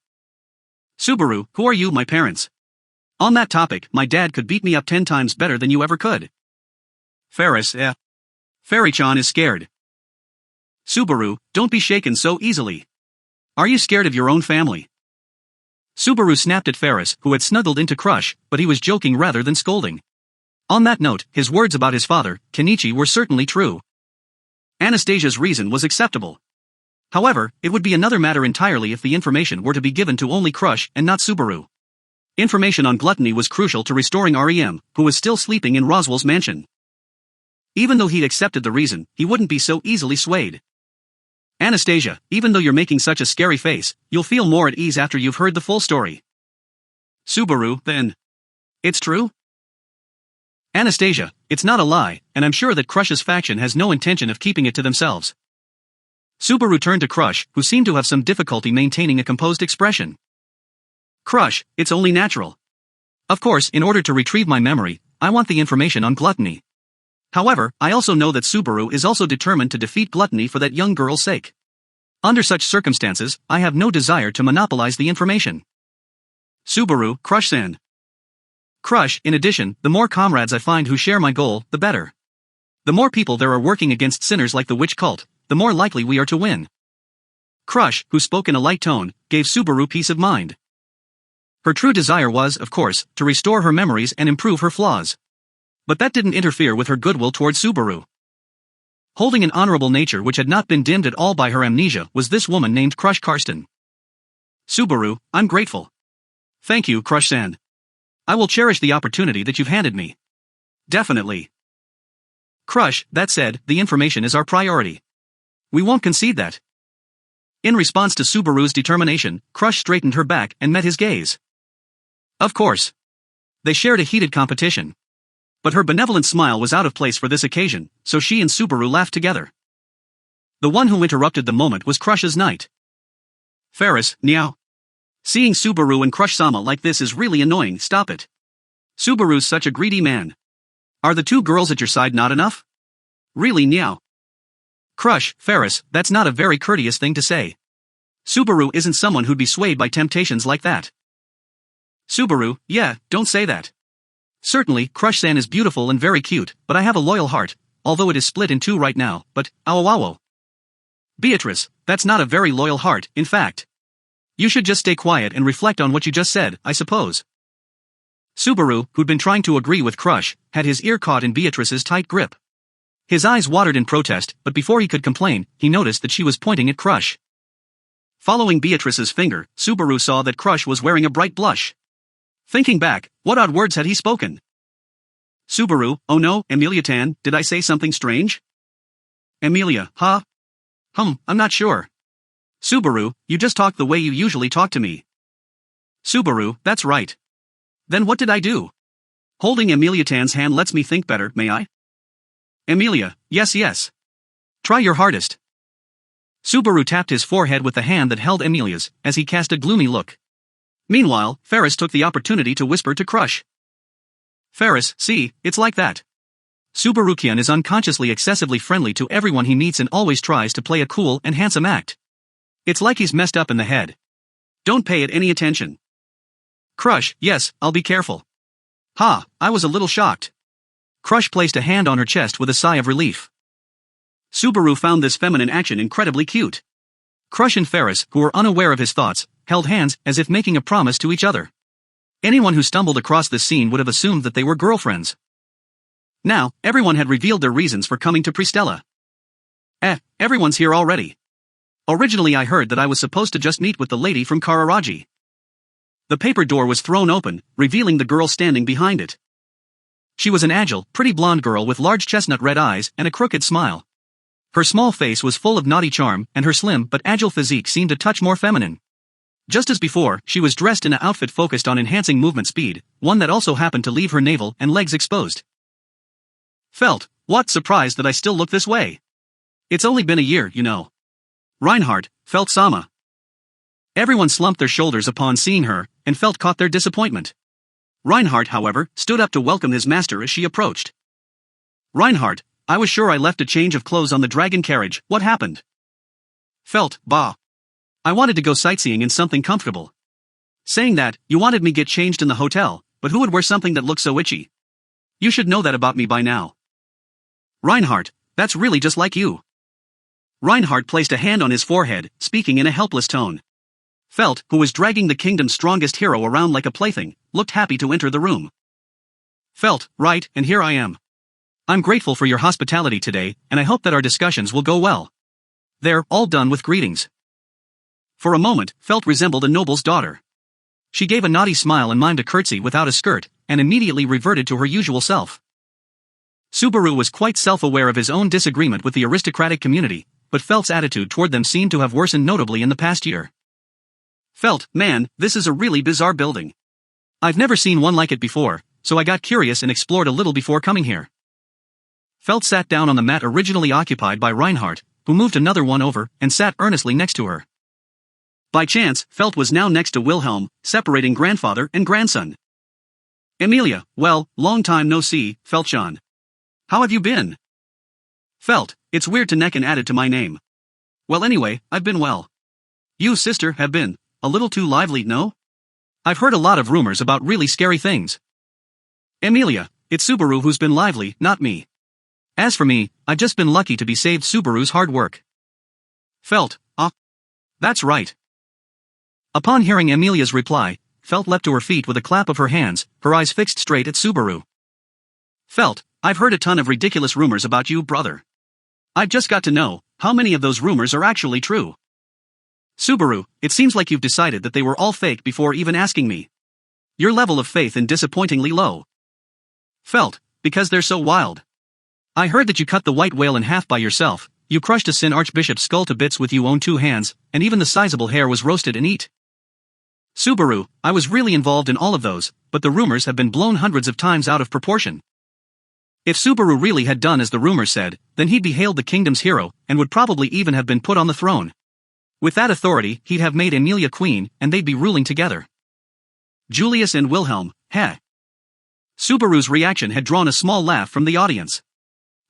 Subaru, who are you, my parents? On that topic, my dad could beat me up 10 times better than you ever could. Ferris, Fairy-chan is scared. Subaru, don't be shaken so easily. Are you scared of your own family? Subaru snapped at Ferris, who had snuggled into Crush, but he was joking rather than scolding. On that note, his words about his father, Kenichi, were certainly true. Anastasia's reason was acceptable. However, it would be another matter entirely if the information were to be given to only Crush and not Subaru. Information on gluttony was crucial to restoring REM, who was still sleeping in Roswell's mansion. Even though he'd accepted the reason, he wouldn't be so easily swayed. Anastasia, even though you're making such a scary face, you'll feel more at ease after you've heard the full story. Subaru, then. It's true? Anastasia, it's not a lie, and I'm sure that Crush's faction has no intention of keeping it to themselves. Subaru turned to Crush, who seemed to have some difficulty maintaining a composed expression. Crush, it's only natural. Of course, in order to retrieve my memory, I want the information on gluttony. However, I also know that Subaru is also determined to defeat gluttony for that young girl's sake. Under such circumstances, I have no desire to monopolize the information. Subaru, Crush-san. Crush, in addition, the more comrades I find who share my goal, the better. The more people there are working against sinners like the witch cult, the more likely we are to win. Crush, who spoke in a light tone, gave Subaru peace of mind. Her true desire was, of course, to restore her memories and improve her flaws. But that didn't interfere with her goodwill toward Subaru. Holding an honorable nature which had not been dimmed at all by her amnesia was this woman named Crush Karsten. Subaru, I'm grateful. Thank you, Crush-san. I will cherish the opportunity that you've handed me. Definitely. Crush, that said, the information is our priority. We won't concede that. In response to Subaru's determination, Crush straightened her back and met his gaze. Of course. They shared a heated competition. But her benevolent smile was out of place for this occasion, so she and Subaru laughed together. The one who interrupted the moment was Crush's knight. Ferris, meow. Seeing Subaru and Crush-sama like this is really annoying, stop it. Subaru's such a greedy man. Are the two girls at your side not enough? Really, meow. Crush, Ferris, that's not a very courteous thing to say. Subaru isn't someone who'd be swayed by temptations like that. Subaru, yeah, don't say that. Certainly, Crush-san is beautiful and very cute, but I have a loyal heart, although it is split in two right now, but, ow. Beatrice, that's not a very loyal heart, in fact. You should just stay quiet and reflect on what you just said, I suppose. Subaru, who'd been trying to agree with Crush, had his ear caught in Beatrice's tight grip. His eyes watered in protest, but before he could complain, he noticed that she was pointing at Crush. Following Beatrice's finger, Subaru saw that Crush was wearing a bright blush. Thinking back, what odd words had he spoken? Subaru, oh no, Emilia-tan, did I say something strange? Emilia, huh? I'm not sure. Subaru, you just talk the way you usually talk to me. Subaru, that's right. Then what did I do? Holding Emilia-tan's hand lets me think better, may I? Emilia, yes. Try your hardest. Subaru tapped his forehead with the hand that held Emilia's, as he cast a gloomy look. Meanwhile, Ferris took the opportunity to whisper to Crush. Ferris, see, it's like that. Subaru-kyan is unconsciously excessively friendly to everyone he meets and always tries to play a cool and handsome act. It's like he's messed up in the head. Don't pay it any attention. Crush, yes, I'll be careful. I was a little shocked. Crush placed a hand on her chest with a sigh of relief. Subaru found this feminine action incredibly cute. Crush and Ferris, who were unaware of his thoughts, held hands as if making a promise to each other. Anyone who stumbled across this scene would have assumed that they were girlfriends. Now, everyone had revealed their reasons for coming to Pristella. Everyone's here already. Originally I heard that I was supposed to just meet with the lady from Kararaji. The paper door was thrown open, revealing the girl standing behind it. She was an agile, pretty blonde girl with large chestnut red eyes and a crooked smile. Her small face was full of naughty charm, and her slim but agile physique seemed a touch more feminine. Just as before, she was dressed in an outfit focused on enhancing movement speed, one that also happened to leave her navel and legs exposed. Felt, what, surprised that I still look this way? It's only been a year, you know. Reinhardt, Felt Sama. Everyone slumped their shoulders upon seeing her, and Felt caught their disappointment. Reinhardt, however, stood up to welcome his master as she approached. Reinhardt, I was sure I left a change of clothes on the dragon carriage, what happened? Felt, bah. I wanted to go sightseeing in something comfortable. Saying that, you wanted me get changed in the hotel, but who would wear something that looks so itchy? You should know that about me by now. Reinhardt, that's really just like you. Reinhardt placed a hand on his forehead, speaking in a helpless tone. Felt, who was dragging the kingdom's strongest hero around like a plaything, looked happy to enter the room. Felt, right, and here I am. I'm grateful for your hospitality today, and I hope that our discussions will go well. They're all done with greetings. For a moment, Felt resembled a noble's daughter. She gave a naughty smile and mimed a curtsy without a skirt, and immediately reverted to her usual self. Subaru was quite self-aware of his own disagreement with the aristocratic community, but Felt's attitude toward them seemed to have worsened notably in the past year. Felt, man, this is a really bizarre building. I've never seen one like it before, so I got curious and explored a little before coming here. Felt sat down on the mat originally occupied by Reinhardt, who moved another one over and sat earnestly next to her. By chance, Felt was now next to Wilhelm, separating grandfather and grandson. Emilia, well, long time no see, Feltschon. How have you been? Felt, it's weird to neck and added to my name. Well anyway, I've been well. You, sister, have been a little too lively, no? I've heard a lot of rumors about really scary things. Emilia, it's Subaru who's been lively, not me. As for me, I've just been lucky to be saved Subaru's hard work. Felt, that's right. Upon hearing Emilia's reply, Felt leapt to her feet with a clap of her hands, her eyes fixed straight at Subaru. Felt, I've heard a ton of ridiculous rumors about you, brother. I've just got to know, how many of those rumors are actually true? Subaru, it seems like you've decided that they were all fake before even asking me. Your level of faith is disappointingly low. Felt, because they're so wild. I heard that you cut the white whale in half by yourself, you crushed a Sin Archbishop's skull to bits with your own 2 hands, and even the sizable hair was roasted and eat. Subaru, I was really involved in all of those, but the rumors have been blown hundreds of times out of proportion. If Subaru really had done as the rumors said, then he'd be hailed the kingdom's hero, and would probably even have been put on the throne. With that authority, he'd have made Emilia queen, and they'd be ruling together. Julius and Wilhelm, heh. Subaru's reaction had drawn a small laugh from the audience.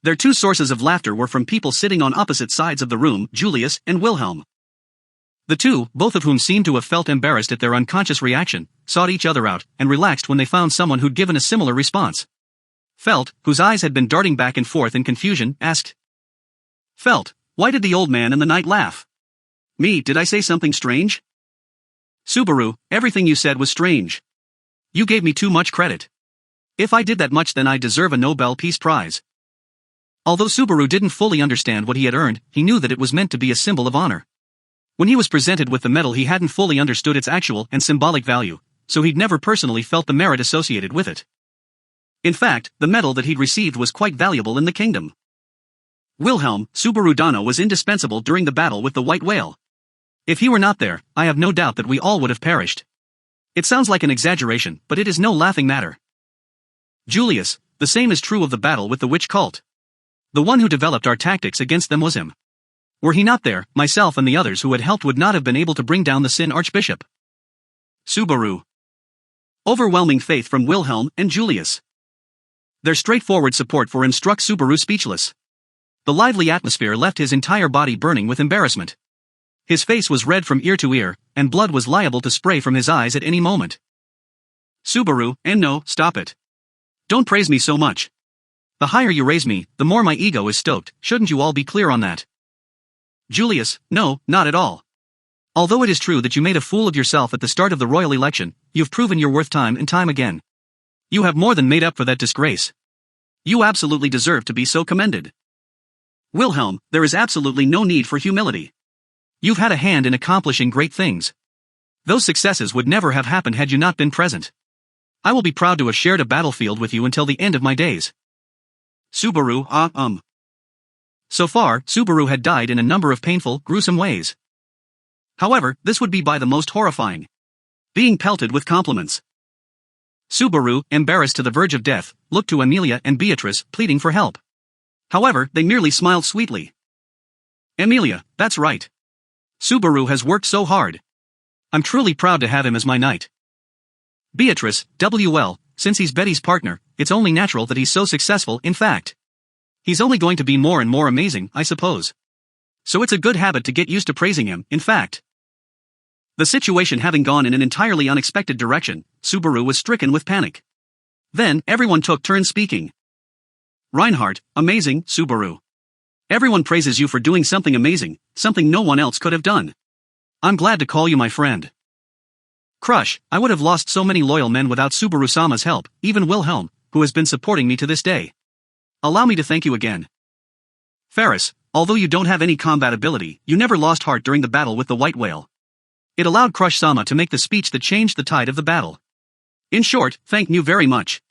Their 2 sources of laughter were from people sitting on opposite sides of the room, Julius and Wilhelm. The two, both of whom seemed to have felt embarrassed at their unconscious reaction, sought each other out, and relaxed when they found someone who'd given a similar response. Felt, whose eyes had been darting back and forth in confusion, asked. Felt, why did the old man in the night laugh? Me, did I say something strange? Subaru, everything you said was strange. You gave me too much credit. If I did that much then I deserve a Nobel Peace Prize. Although Subaru didn't fully understand what he had earned, he knew that it was meant to be a symbol of honor. When he was presented with the medal he hadn't fully understood its actual and symbolic value, so he'd never personally felt the merit associated with it. In fact, the medal that he'd received was quite valuable in the kingdom. Wilhelm, Subaru Dano was indispensable during the battle with the white whale. If he were not there, I have no doubt that we all would have perished. It sounds like an exaggeration, but it is no laughing matter. Julius, the same is true of the battle with the witch cult. The one who developed our tactics against them was him. Were he not there, myself and the others who had helped would not have been able to bring down the Sin Archbishop. Subaru. Overwhelming faith from Wilhelm and Julius. Their straightforward support for him struck Subaru speechless. The lively atmosphere left his entire body burning with embarrassment. His face was red from ear to ear, and blood was liable to spray from his eyes at any moment. Subaru, and no, stop it. Don't praise me so much. The higher you raise me, the more my ego is stoked, shouldn't you all be clear on that? Julius, no, not at all. Although it is true that you made a fool of yourself at the start of the royal election, you've proven your worth time and time again. You have more than made up for that disgrace. You absolutely deserve to be so commended. Wilhelm, there is absolutely no need for humility. You've had a hand in accomplishing great things. Those successes would never have happened had you not been present. I will be proud to have shared a battlefield with you until the end of my days. Subaru, So far, Subaru had died in a number of painful, gruesome ways. However, this would be by the most horrifying. Being pelted with compliments. Subaru, embarrassed to the verge of death, looked to Amelia and Beatrice, pleading for help. However, they merely smiled sweetly. Amelia, that's right. Subaru has worked so hard. I'm truly proud to have him as my knight. Beatrice, well, since he's Betty's partner, it's only natural that he's so successful. In fact, he's only going to be more and more amazing, I suppose. So it's a good habit to get used to praising him. In fact, the situation having gone in an entirely unexpected direction, Subaru was stricken with panic. Then, everyone took turns speaking. Reinhardt, amazing, Subaru. Everyone praises you for doing something amazing, something no one else could have done. I'm glad to call you my friend. Crush, I would have lost so many loyal men without Subaru-sama's help, even Wilhelm, who has been supporting me to this day. Allow me to thank you again. Ferris, although you don't have any combat ability, you never lost heart during the battle with the white whale. It allowed Crush-sama to make the speech that changed the tide of the battle. In short, thank you very much.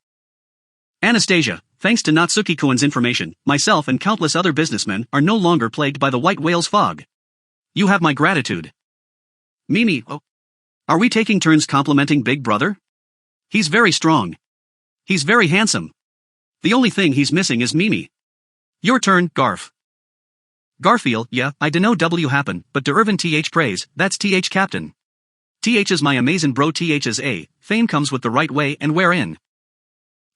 Anastasia, thanks to Natsuki-kun's information, myself and countless other businessmen are no longer plagued by the white whale's fog. You have my gratitude. Mimi, are we taking turns complimenting Big Brother? He's very strong. He's very handsome. The only thing he's missing is Mimi. Your turn, Garf. Garfield, yeah, I dunno W happen, but to Irvin th praise, that's th captain. Th is my amazing bro th is a, fame comes with the right way and wherein.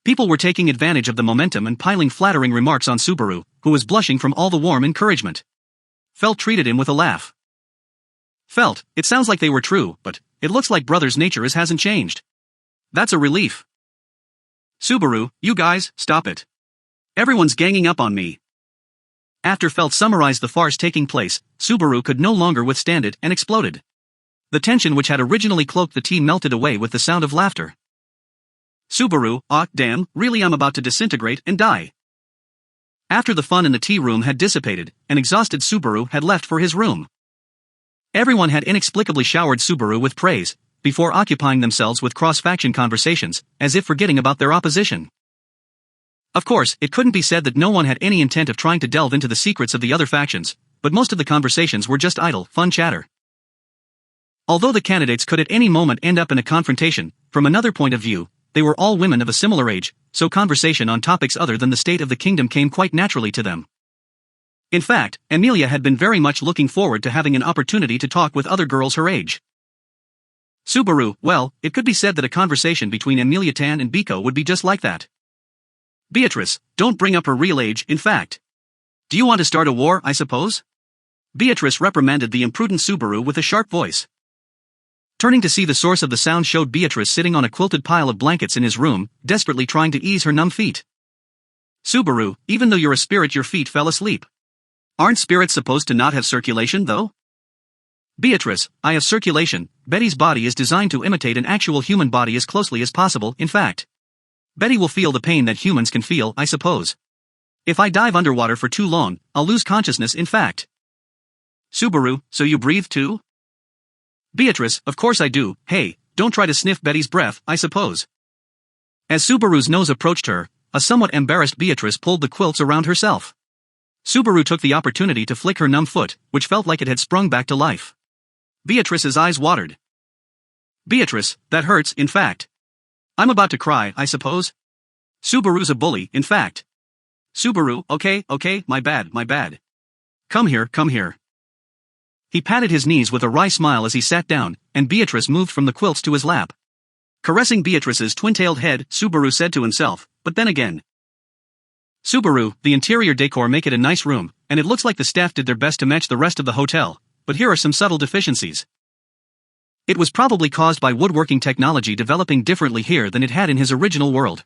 People were taking advantage of the momentum and piling flattering remarks on Subaru, who was blushing from all the warm encouragement. Felt treated him with a laugh. Felt, it sounds like they were true, but it looks like brother's nature hasn't changed. That's a relief. Subaru, you guys, stop it. Everyone's ganging up on me. After Felt summarized the farce taking place, Subaru could no longer withstand it and exploded. The tension which had originally cloaked the team melted away with the sound of laughter. Subaru, damn, really I'm about to disintegrate and die. After the fun in the tea room had dissipated, an exhausted Subaru had left for his room. Everyone had inexplicably showered Subaru with praise, before occupying themselves with cross-faction conversations, as if forgetting about their opposition. Of course, it couldn't be said that no one had any intent of trying to delve into the secrets of the other factions, but most of the conversations were just idle, fun chatter. Although the candidates could at any moment end up in a confrontation, from another point of view, they were all women of a similar age, so conversation on topics other than the state of the kingdom came quite naturally to them. In fact, Amelia had been very much looking forward to having an opportunity to talk with other girls her age. Subaru, well, it could be said that a conversation between Amelia Tan and Biko would be just like that. Beatrice, don't bring up her real age, in fact. Do you want to start a war, I suppose? Beatrice reprimanded the imprudent Subaru with a sharp voice. Turning to see the source of the sound showed Beatrice sitting on a quilted pile of blankets in his room, desperately trying to ease her numb feet. Subaru, even though you're a spirit your feet fell asleep. Aren't spirits supposed to not have circulation, though? Beatrice, I have circulation. Betty's body is designed to imitate an actual human body as closely as possible, in fact. Betty will feel the pain that humans can feel, I suppose. If I dive underwater for too long, I'll lose consciousness, in fact. Subaru, so you breathe too? Beatrice, of course I do. Hey, don't try to sniff Betty's breath, I suppose. As Subaru's nose approached her, a somewhat embarrassed Beatrice pulled the quilts around herself. Subaru took the opportunity to flick her numb foot, which felt like it had sprung back to life. Beatrice's eyes watered. Beatrice, that hurts, in fact. I'm about to cry, I suppose. Subaru's a bully, in fact. Subaru, okay, my bad. Come here. He patted his knees with a wry smile as he sat down, and Beatrice moved from the quilts to his lap. Caressing Beatrice's twin-tailed head, Subaru said to himself, but then again. Subaru, the interior decor make it a nice room, and it looks like the staff did their best to match the rest of the hotel, but here are some subtle deficiencies. It was probably caused by woodworking technology developing differently here than it had in his original world.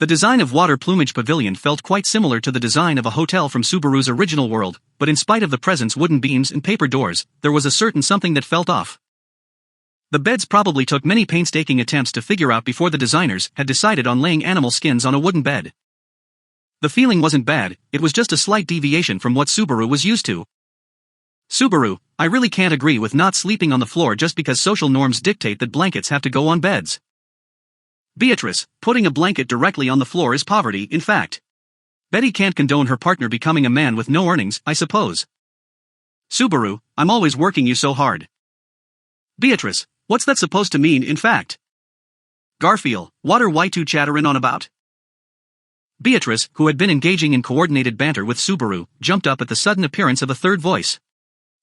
The design of Water Plumage Pavilion felt quite similar to the design of a hotel from Subaru's original world, but in spite of the presence wooden beams and paper doors, there was a certain something that felt off. The beds probably took many painstaking attempts to figure out before the designers had decided on laying animal skins on a wooden bed. The feeling wasn't bad, it was just a slight deviation from what Subaru was used to. Subaru, I really can't agree with not sleeping on the floor just because social norms dictate that blankets have to go on beds. Beatrice, putting a blanket directly on the floor is poverty, in fact. Betty can't condone her partner becoming a man with no earnings, I suppose. Subaru, I'm always working you so hard. Beatrice, what's that supposed to mean, in fact? Garfield, what are Y2 chattering on about? Beatrice, who had been engaging in coordinated banter with Subaru, jumped up at the sudden appearance of a third voice.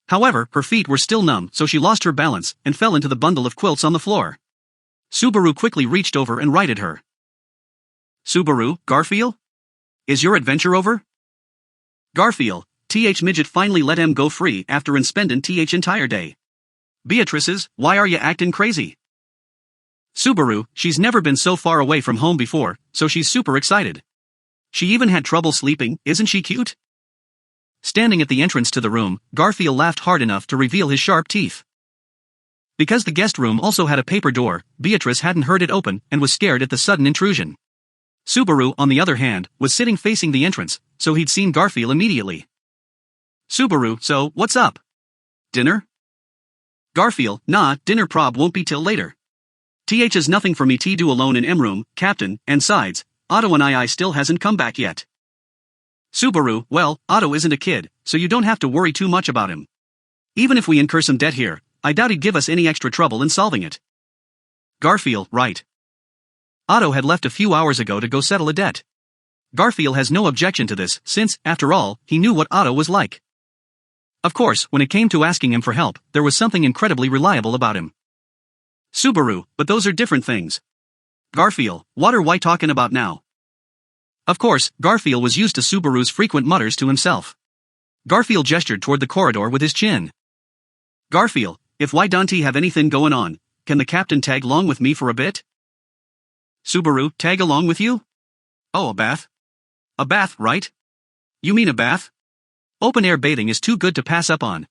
However, her feet were still numb, so she lost her balance and fell into the bundle of quilts on the floor. Subaru quickly reached over and righted her. Subaru, Garfield? Is your adventure over? Garfield, Midget finally let him go free after spending entire day. Beatrice's, why are you acting crazy? Subaru, she's never been so far away from home before, so she's super excited. She even had trouble sleeping, isn't she cute? Standing at the entrance to the room, Garfield laughed hard enough to reveal his sharp teeth. Because the guest room also had a paper door, Beatrice hadn't heard it open and was scared at the sudden intrusion. Subaru, on the other hand, was sitting facing the entrance, so he'd seen Garfield immediately. Subaru, so, what's up? Dinner? Garfield, nah, dinner prob won't be till later. Is nothing for me to do alone in M-room, Captain, and sides, Otto and I still hasn't come back yet. Subaru, well, Otto isn't a kid, so you don't have to worry too much about him. Even if we incur some debt here, I doubt he'd give us any extra trouble in solving it. Garfield, right. Otto had left a few hours ago to go settle a debt. Garfield has no objection to this, since, after all, he knew what Otto was like. Of course, when it came to asking him for help, there was something incredibly reliable about him. Subaru, but those are different things. Garfield, what are we talking about now? Of course, Garfield was used to Subaru's frequent mutters to himself. Garfield gestured toward the corridor with his chin. Garfield, if why don't he have anything going on, can the captain tag along with me for a bit? Subaru, tag along with you? Oh, a bath? A bath, right? You mean a bath? Open-air bathing is too good to pass up on.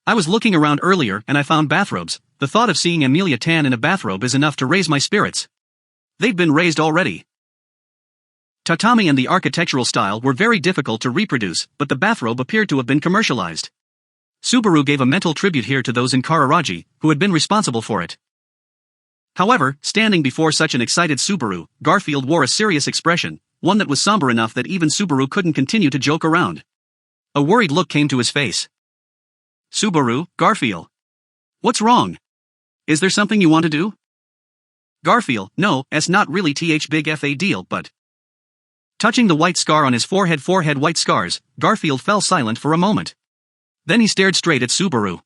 I was looking around earlier and I found bathrobes. The thought of seeing Amelia tan in a bathrobe is enough to raise my spirits. They've been raised already. Tatami and the architectural style were very difficult to reproduce, but the bathrobe appeared to have been commercialized. Subaru gave a mental tribute here to those in Kararaji, who had been responsible for it. However, standing before such an excited Subaru, Garfield wore a serious expression, one that was somber enough that even Subaru couldn't continue to joke around. A worried look came to his face. Subaru, Garfield. What's wrong? Is there something you want to do? Garfield, no, it's not really big FA deal, but... Touching the white scar on his forehead white scars, Garfield fell silent for a moment. Then he stared straight at Subaru.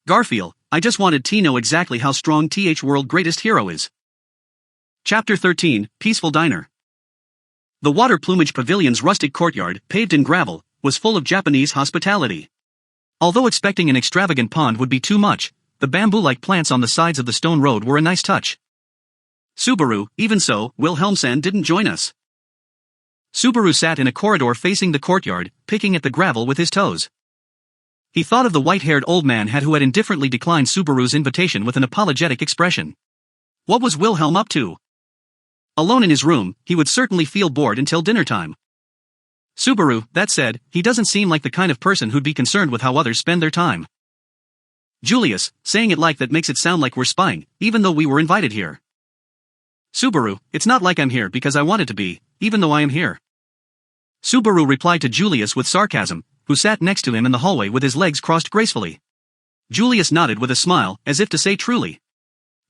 Garfield, I just wanted to know exactly how strong world greatest hero is. Chapter 13, Peaceful Diner. The Water Plumage Pavilion's rustic courtyard, paved in gravel, was full of Japanese hospitality. Although expecting an extravagant pond would be too much, the bamboo-like plants on the sides of the stone road were a nice touch. Subaru, even so, Wilhelmsen didn't join us. Subaru sat in a corridor facing the courtyard, picking at the gravel with his toes. He thought of the white-haired old man who had indifferently declined Subaru's invitation with an apologetic expression. What was Wilhelm up to? Alone in his room, he would certainly feel bored until dinner time. Subaru, that said, he doesn't seem like the kind of person who'd be concerned with how others spend their time. Julius, saying it like that makes it sound like we're spying, even though we were invited here. Subaru, it's not like I'm here because I wanted to be, even though I am here. Subaru replied to Julius with sarcasm, who sat next to him in the hallway with his legs crossed gracefully. Julius nodded with a smile, as if to say truly.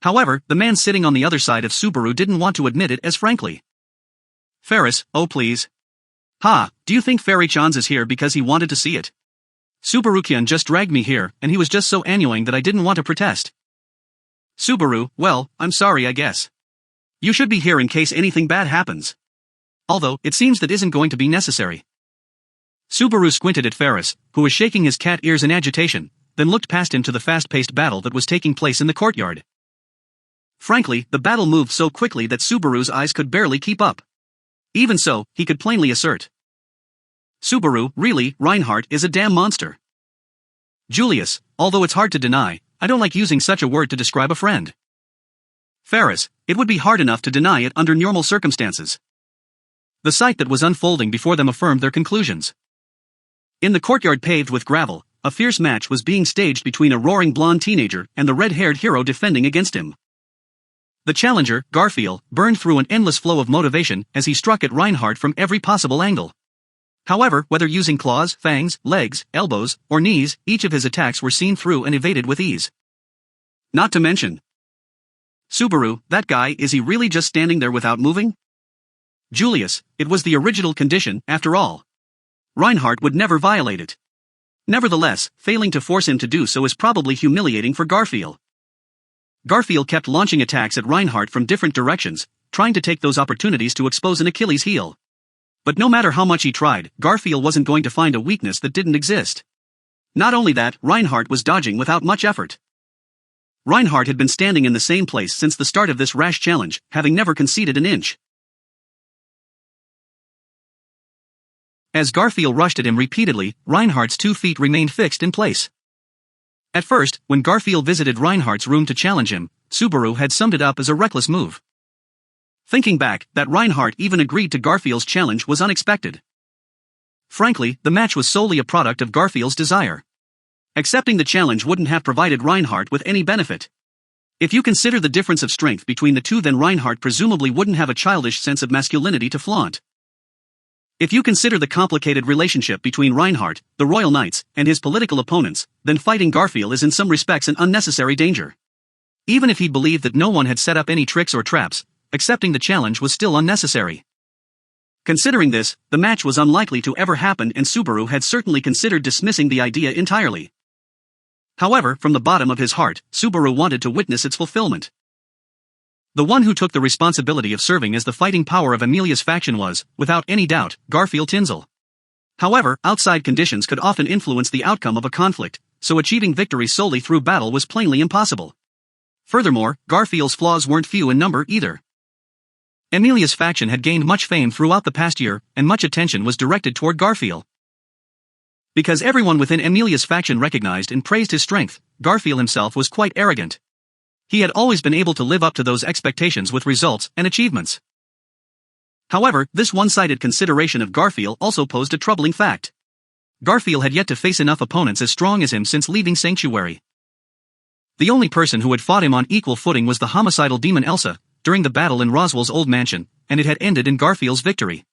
However, the man sitting on the other side of Subaru didn't want to admit it as frankly. Ferris, oh please. Ha, do you think Fairy-chan's is here because he wanted to see it? Subaru-kyun just dragged me here, and he was just so annoying that I didn't want to protest. Subaru, well, I'm sorry I guess. You should be here in case anything bad happens. Although, it seems that isn't going to be necessary. Subaru squinted at Ferris, who was shaking his cat ears in agitation, then looked past him to the fast-paced battle that was taking place in the courtyard. Frankly, the battle moved so quickly that Subaru's eyes could barely keep up. Even so, he could plainly assert. Subaru, really, Reinhardt is a damn monster. Julius, although it's hard to deny, I don't like using such a word to describe a friend. Ferris, it would be hard enough to deny it under normal circumstances. The sight that was unfolding before them affirmed their conclusions. In the courtyard paved with gravel, a fierce match was being staged between a roaring blonde teenager and the red-haired hero defending against him. The challenger, Garfield, burned through an endless flow of motivation as he struck at Reinhardt from every possible angle. However, whether using claws, fangs, legs, elbows, or knees, each of his attacks were seen through and evaded with ease. Not to mention, Subaru, that guy, is he really just standing there without moving? Julius, it was the original condition, after all. Reinhardt would never violate it. Nevertheless, failing to force him to do so is probably humiliating for Garfield. Garfield kept launching attacks at Reinhardt from different directions, trying to take those opportunities to expose an Achilles heel. But no matter how much he tried, Garfield wasn't going to find a weakness that didn't exist. Not only that, Reinhardt was dodging without much effort. Reinhardt had been standing in the same place since the start of this rash challenge, having never conceded an inch. As Garfield rushed at him repeatedly, Reinhardt's 2 feet remained fixed in place. At first, when Garfield visited Reinhardt's room to challenge him, Subaru had summed it up as a reckless move. Thinking back, that Reinhardt even agreed to Garfield's challenge was unexpected. Frankly, the match was solely a product of Garfield's desire. Accepting the challenge wouldn't have provided Reinhardt with any benefit. If you consider the difference of strength between the two, then Reinhardt presumably wouldn't have a childish sense of masculinity to flaunt. If you consider the complicated relationship between Reinhardt, the Royal Knights, and his political opponents, then fighting Garfield is in some respects an unnecessary danger. Even if he believed that no one had set up any tricks or traps, accepting the challenge was still unnecessary. Considering this, the match was unlikely to ever happen and Subaru had certainly considered dismissing the idea entirely. However, from the bottom of his heart, Subaru wanted to witness its fulfillment. The one who took the responsibility of serving as the fighting power of Amelia's faction was, without any doubt, Garfield Tinzel. However, outside conditions could often influence the outcome of a conflict, so achieving victory solely through battle was plainly impossible. Furthermore, Garfield's flaws weren't few in number either. Amelia's faction had gained much fame throughout the past year, and much attention was directed toward Garfield. Because everyone within Amelia's faction recognized and praised his strength, Garfield himself was quite arrogant. He had always been able to live up to those expectations with results and achievements. However, this one-sided consideration of Garfield also posed a troubling fact. Garfield had yet to face enough opponents as strong as him since leaving Sanctuary. The only person who had fought him on equal footing was the homicidal demon Elsa, during the battle in Roswell's old mansion, and it had ended in Garfield's victory.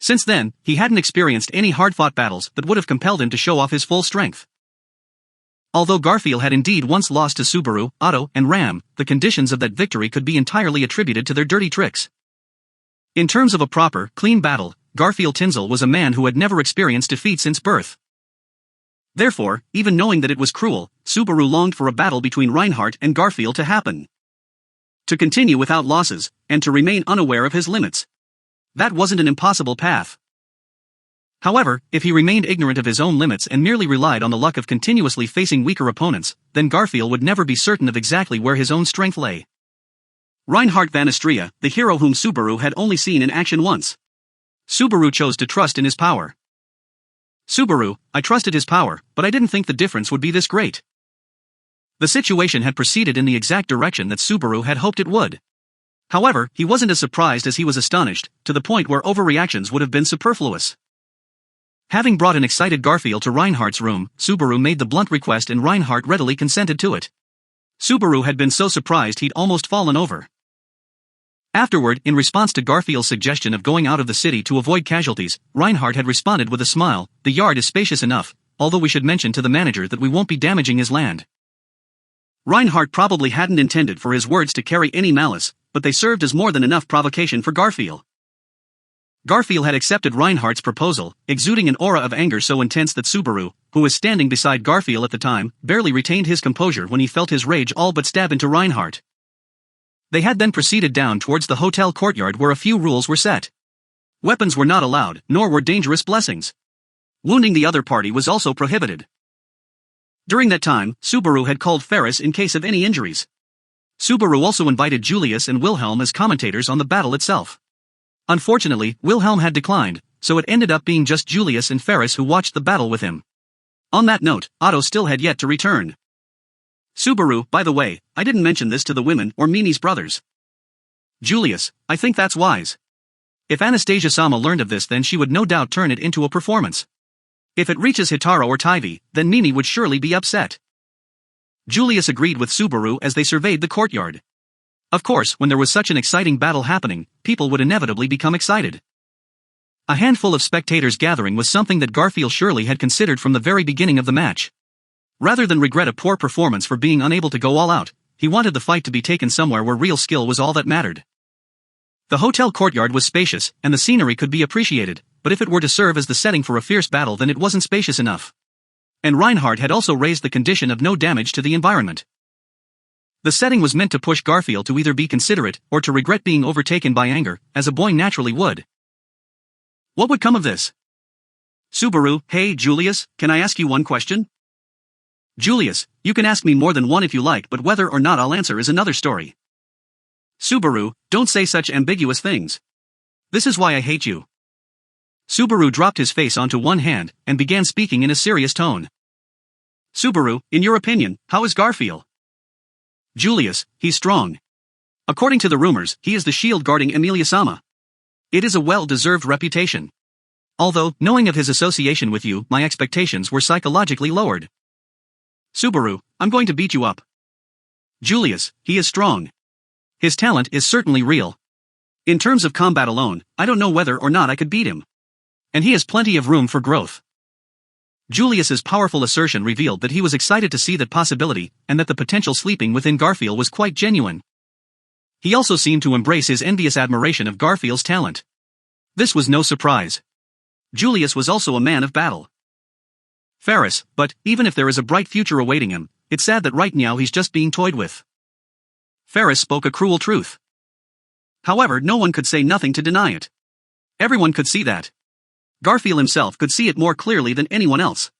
Since then, he hadn't experienced any hard-fought battles that would have compelled him to show off his full strength. Although Garfield had indeed once lost to Subaru, Otto, and Ram, the conditions of that victory could be entirely attributed to their dirty tricks. In terms of a proper, clean battle, Garfield Tinzel was a man who had never experienced defeat since birth. Therefore, even knowing that it was cruel, Subaru longed for a battle between Reinhardt and Garfield to happen. To continue without losses, and to remain unaware of his limits. That wasn't an impossible path. However, if he remained ignorant of his own limits and merely relied on the luck of continuously facing weaker opponents, then Garfield would never be certain of exactly where his own strength lay. Reinhardt Van Astrea, the hero whom Subaru had only seen in action once. Subaru chose to trust in his power. Subaru, I trusted his power, but I didn't think the difference would be this great. The situation had proceeded in the exact direction that Subaru had hoped it would. However, he wasn't as surprised as he was astonished, to the point where overreactions would have been superfluous. Having brought an excited Garfield to Reinhardt's room, Subaru made the blunt request and Reinhardt readily consented to it. Subaru had been so surprised he'd almost fallen over. Afterward, in response to Garfield's suggestion of going out of the city to avoid casualties, Reinhardt had responded with a smile, "The yard is spacious enough, although we should mention to the manager that we won't be damaging his land." Reinhardt probably hadn't intended for his words to carry any malice, but they served as more than enough provocation for Garfield. Garfield had accepted Reinhardt's proposal, exuding an aura of anger so intense that Subaru, who was standing beside Garfield at the time, barely retained his composure when he felt his rage all but stab into Reinhardt. They had then proceeded down towards the hotel courtyard where a few rules were set. Weapons were not allowed, nor were dangerous blessings. Wounding the other party was also prohibited. During that time, Subaru had called Ferris in case of any injuries. Subaru also invited Julius and Wilhelm as commentators on the battle itself. Unfortunately, Wilhelm had declined, so it ended up being just Julius and Ferris who watched the battle with him. On that note, Otto still had yet to return. Subaru, by the way, I didn't mention this to the women or Mimi's brothers. Julius, I think that's wise. If Anastasia-sama learned of this, then she would no doubt turn it into a performance. If it reaches Hitaro or Taivi, then Mimi would surely be upset. Julius agreed with Subaru as they surveyed the courtyard. Of course, when there was such an exciting battle happening, people would inevitably become excited. A handful of spectators gathering was something that Garfield surely had considered from the very beginning of the match. Rather than regret a poor performance for being unable to go all out, he wanted the fight to be taken somewhere where real skill was all that mattered. The hotel courtyard was spacious, and the scenery could be appreciated, but if it were to serve as the setting for a fierce battle, then it wasn't spacious enough. And Reinhardt had also raised the condition of no damage to the environment. The setting was meant to push Garfield to either be considerate or to regret being overtaken by anger, as a boy naturally would. What would come of this? Subaru, hey Julius, can I ask you one question? Julius, you can ask me more than one if you like, but whether or not I'll answer is another story. Subaru, don't say such ambiguous things. This is why I hate you. Subaru dropped his face onto one hand and began speaking in a serious tone. Subaru, in your opinion, how is Garfield? Julius, he's strong. According to the rumors, he is the shield guarding Emilia-sama. It is a well-deserved reputation. Although, knowing of his association with you, my expectations were psychologically lowered. Subaru, I'm going to beat you up. Julius, he is strong. His talent is certainly real. In terms of combat alone, I don't know whether or not I could beat him. And he has plenty of room for growth. Julius's powerful assertion revealed that he was excited to see that possibility, and that the potential sleeping within Garfield was quite genuine. He also seemed to embrace his envious admiration of Garfield's talent. This was no surprise. Julius was also a man of battle. Ferris, but, even if there is a bright future awaiting him, it's sad that right now he's just being toyed with. Ferris spoke a cruel truth. However, no one could say nothing to deny it. Everyone could see that. Garfield himself could see it more clearly than anyone else.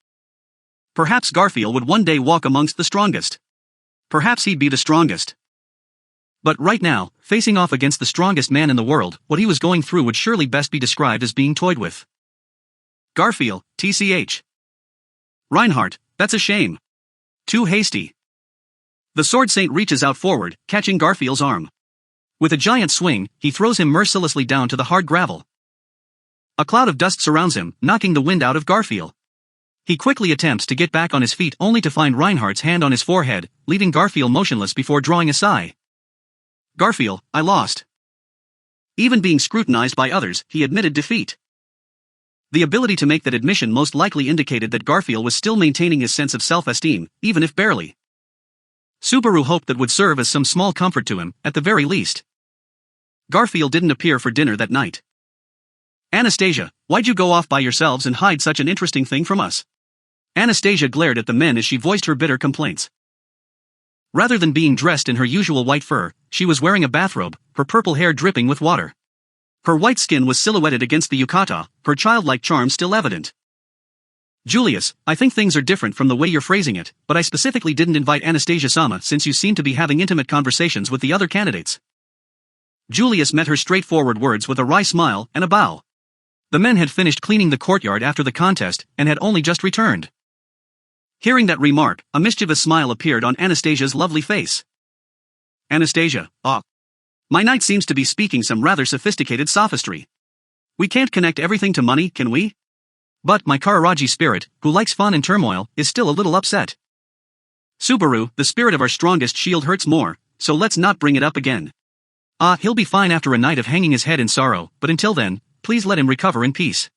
Perhaps Garfield would one day walk amongst the strongest. Perhaps he'd be the strongest. But right now, facing off against the strongest man in the world, what he was going through would surely best be described as being toyed with. Garfield, TCH. Reinhardt, that's a shame. Too hasty. The Sword Saint reaches out forward, catching Garfield's arm. With a giant swing, he throws him mercilessly down to the hard gravel. A cloud of dust surrounds him, knocking the wind out of Garfield. He quickly attempts to get back on his feet only to find Reinhardt's hand on his forehead, leaving Garfield motionless before drawing a sigh. Garfield, I lost. Even being scrutinized by others, he admitted defeat. The ability to make that admission most likely indicated that Garfield was still maintaining his sense of self-esteem, even if barely. Subaru hoped that would serve as some small comfort to him, at the very least. Garfield didn't appear for dinner that night. Anastasia, why'd you go off by yourselves and hide such an interesting thing from us? Anastasia glared at the men as she voiced her bitter complaints. Rather than being dressed in her usual white fur, she was wearing a bathrobe, her purple hair dripping with water. Her white skin was silhouetted against the yukata, her childlike charm still evident. Julius, I think things are different from the way you're phrasing it, but I specifically didn't invite Anastasia-sama since you seem to be having intimate conversations with the other candidates. Julius met her straightforward words with a wry smile and a bow. The men had finished cleaning the courtyard after the contest and had only just returned. Hearing that remark, a mischievous smile appeared on Anastasia's lovely face. Anastasia, my knight seems to be speaking some rather sophisticated sophistry. We can't connect everything to money, can we? But my Kararagi spirit, who likes fun and turmoil, is still a little upset. Subaru, the spirit of our strongest shield hurts more, so let's not bring it up again. He'll be fine after a night of hanging his head in sorrow, but until then, please let him recover in peace.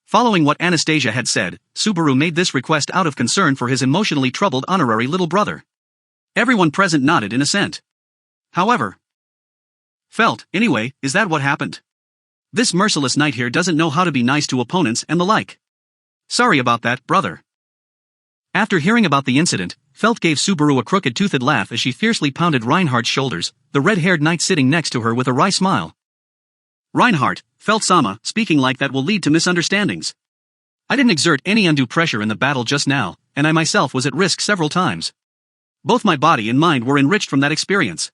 Following what Anastasia had said, Subaru made this request out of concern for his emotionally troubled honorary little brother. Everyone present nodded in assent. However, felt, anyway, is that what happened? This merciless knight here doesn't know how to be nice to opponents and the like. Sorry about that, brother. After hearing about the incident, Felt gave Subaru a crooked-toothed laugh as she fiercely pounded Reinhardt's shoulders, the red-haired knight sitting next to her with a wry smile. Reinhardt, Felt-sama, speaking like that will lead to misunderstandings. I didn't exert any undue pressure in the battle just now, and I myself was at risk several times. Both my body and mind were enriched from that experience.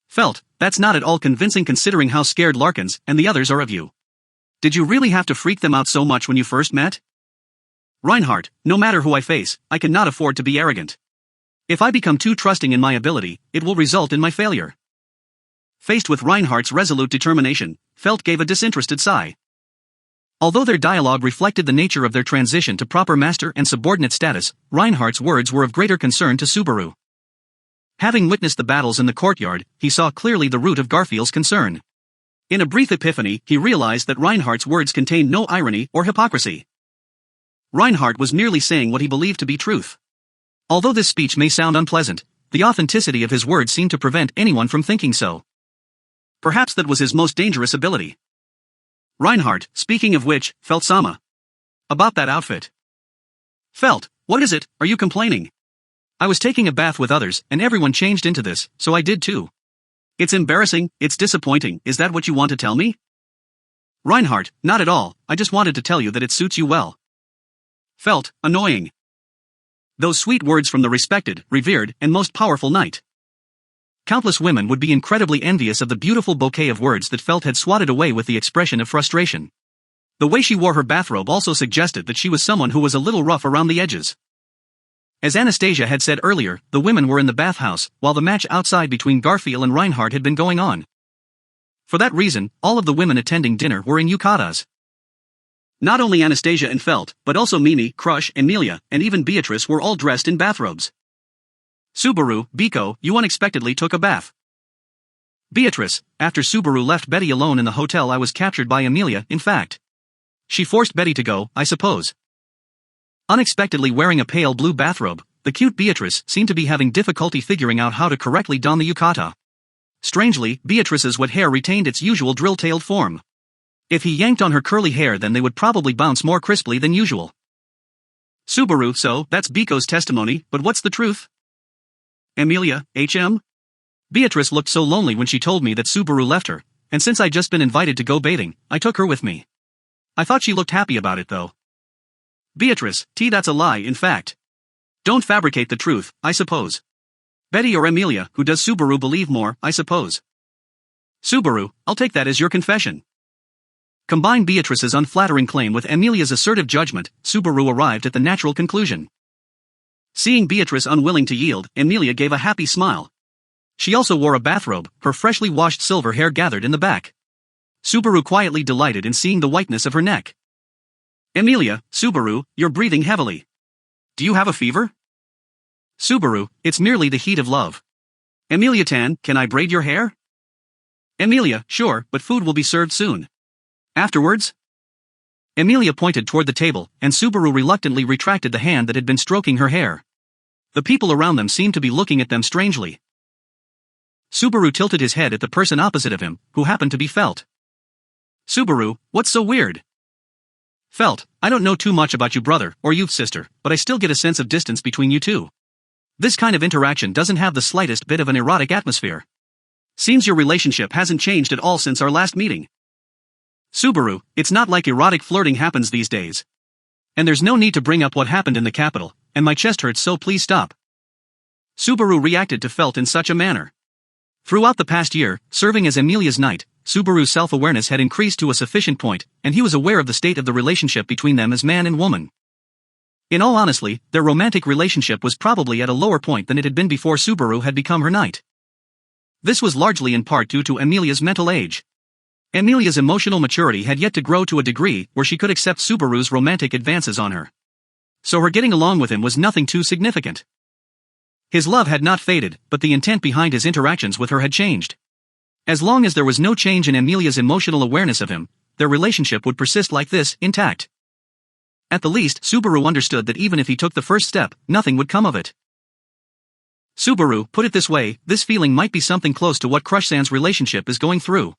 Felt, that's not at all convincing considering how scared Larkins and the others are of you. Did you really have to freak them out so much when you first met? Reinhardt, no matter who I face, I cannot afford to be arrogant. If I become too trusting in my ability, it will result in my failure. Faced with Reinhardt's resolute determination, Felt gave a disinterested sigh. Although their dialogue reflected the nature of their transition to proper master and subordinate status, Reinhardt's words were of greater concern to Subaru. Having witnessed the battles in the courtyard, he saw clearly the root of Garfield's concern. In a brief epiphany, he realized that Reinhardt's words contained no irony or hypocrisy. Reinhardt was merely saying what he believed to be truth. Although this speech may sound unpleasant, the authenticity of his words seemed to prevent anyone from thinking so. Perhaps that was his most dangerous ability. Reinhardt, speaking of which, Felt Sama. About that outfit. Felt, what is it, are you complaining? I was taking a bath with others, and everyone changed into this, so I did too. It's embarrassing, it's disappointing, is that what you want to tell me? Reinhardt, not at all, I just wanted to tell you that it suits you well. Felt, annoying. Those sweet words from the respected, revered, and most powerful knight. Countless women would be incredibly envious of the beautiful bouquet of words that Felt had swatted away with the expression of frustration. The way she wore her bathrobe also suggested that she was someone who was a little rough around the edges. As Anastasia had said earlier, the women were in the bathhouse, while the match outside between Garfield and Reinhardt had been going on. For that reason, all of the women attending dinner were in yukatas. Not only Anastasia and Felt, but also Mimi, Crush, Emilia, and even Beatrice were all dressed in bathrobes. Subaru, Biko, you unexpectedly took a bath. Beatrice, after Subaru left Betty alone in the hotel I was captured by Emilia, in fact. She forced Betty to go, I suppose. Unexpectedly wearing a pale blue bathrobe, the cute Beatrice seemed to be having difficulty figuring out how to correctly don the yukata. Strangely, Beatrice's wet hair retained its usual drill-tailed form. If he yanked on her curly hair then they would probably bounce more crisply than usual. Subaru, so, that's Biko's testimony, but what's the truth? Emilia, HM? Beatrice looked so lonely when she told me that Subaru left her, and since I'd just been invited to go bathing, I took her with me. I thought she looked happy about it though. Beatrice, that's a lie in fact. Don't fabricate the truth, I suppose. Betty or Emilia, who does Subaru believe more, I suppose? Subaru, I'll take that as your confession. Combine Beatrice's unflattering claim with Emilia's assertive judgment, Subaru arrived at the natural conclusion. Seeing Beatrice unwilling to yield, Emilia gave a happy smile. She also wore a bathrobe, her freshly washed silver hair gathered in the back. Subaru quietly delighted in seeing the whiteness of her neck. Emilia, Subaru, you're breathing heavily. Do you have a fever? Subaru, it's merely the heat of love. Emilia-tan, can I braid your hair? Emilia, sure, but food will be served soon. Afterwards? Emilia pointed toward the table, and Subaru reluctantly retracted the hand that had been stroking her hair. The people around them seemed to be looking at them strangely. Subaru tilted his head at the person opposite of him, who happened to be Felt. Subaru, what's so weird? Felt, I don't know too much about you brother, or you sister, but I still get a sense of distance between you two. This kind of interaction doesn't have the slightest bit of an erotic atmosphere. Seems your relationship hasn't changed at all since our last meeting. Subaru, it's not like erotic flirting happens these days. And there's no need to bring up what happened in the capital, and my chest hurts so please stop. Subaru reacted to Felt in such a manner. Throughout the past year, serving as Emilia's knight, Subaru's self-awareness had increased to a sufficient point, and he was aware of the state of the relationship between them as man and woman. In all honesty, their romantic relationship was probably at a lower point than it had been before Subaru had become her knight. This was largely in part due to Emilia's mental age. Emilia's emotional maturity had yet to grow to a degree where she could accept Subaru's romantic advances on her. So her getting along with him was nothing too significant. His love had not faded, but the intent behind his interactions with her had changed. As long as there was no change in Emilia's emotional awareness of him, their relationship would persist like this, intact. At the least, Subaru understood that even if he took the first step, nothing would come of it. Subaru, put it this way, this feeling might be something close to what Crush-san's relationship is going through.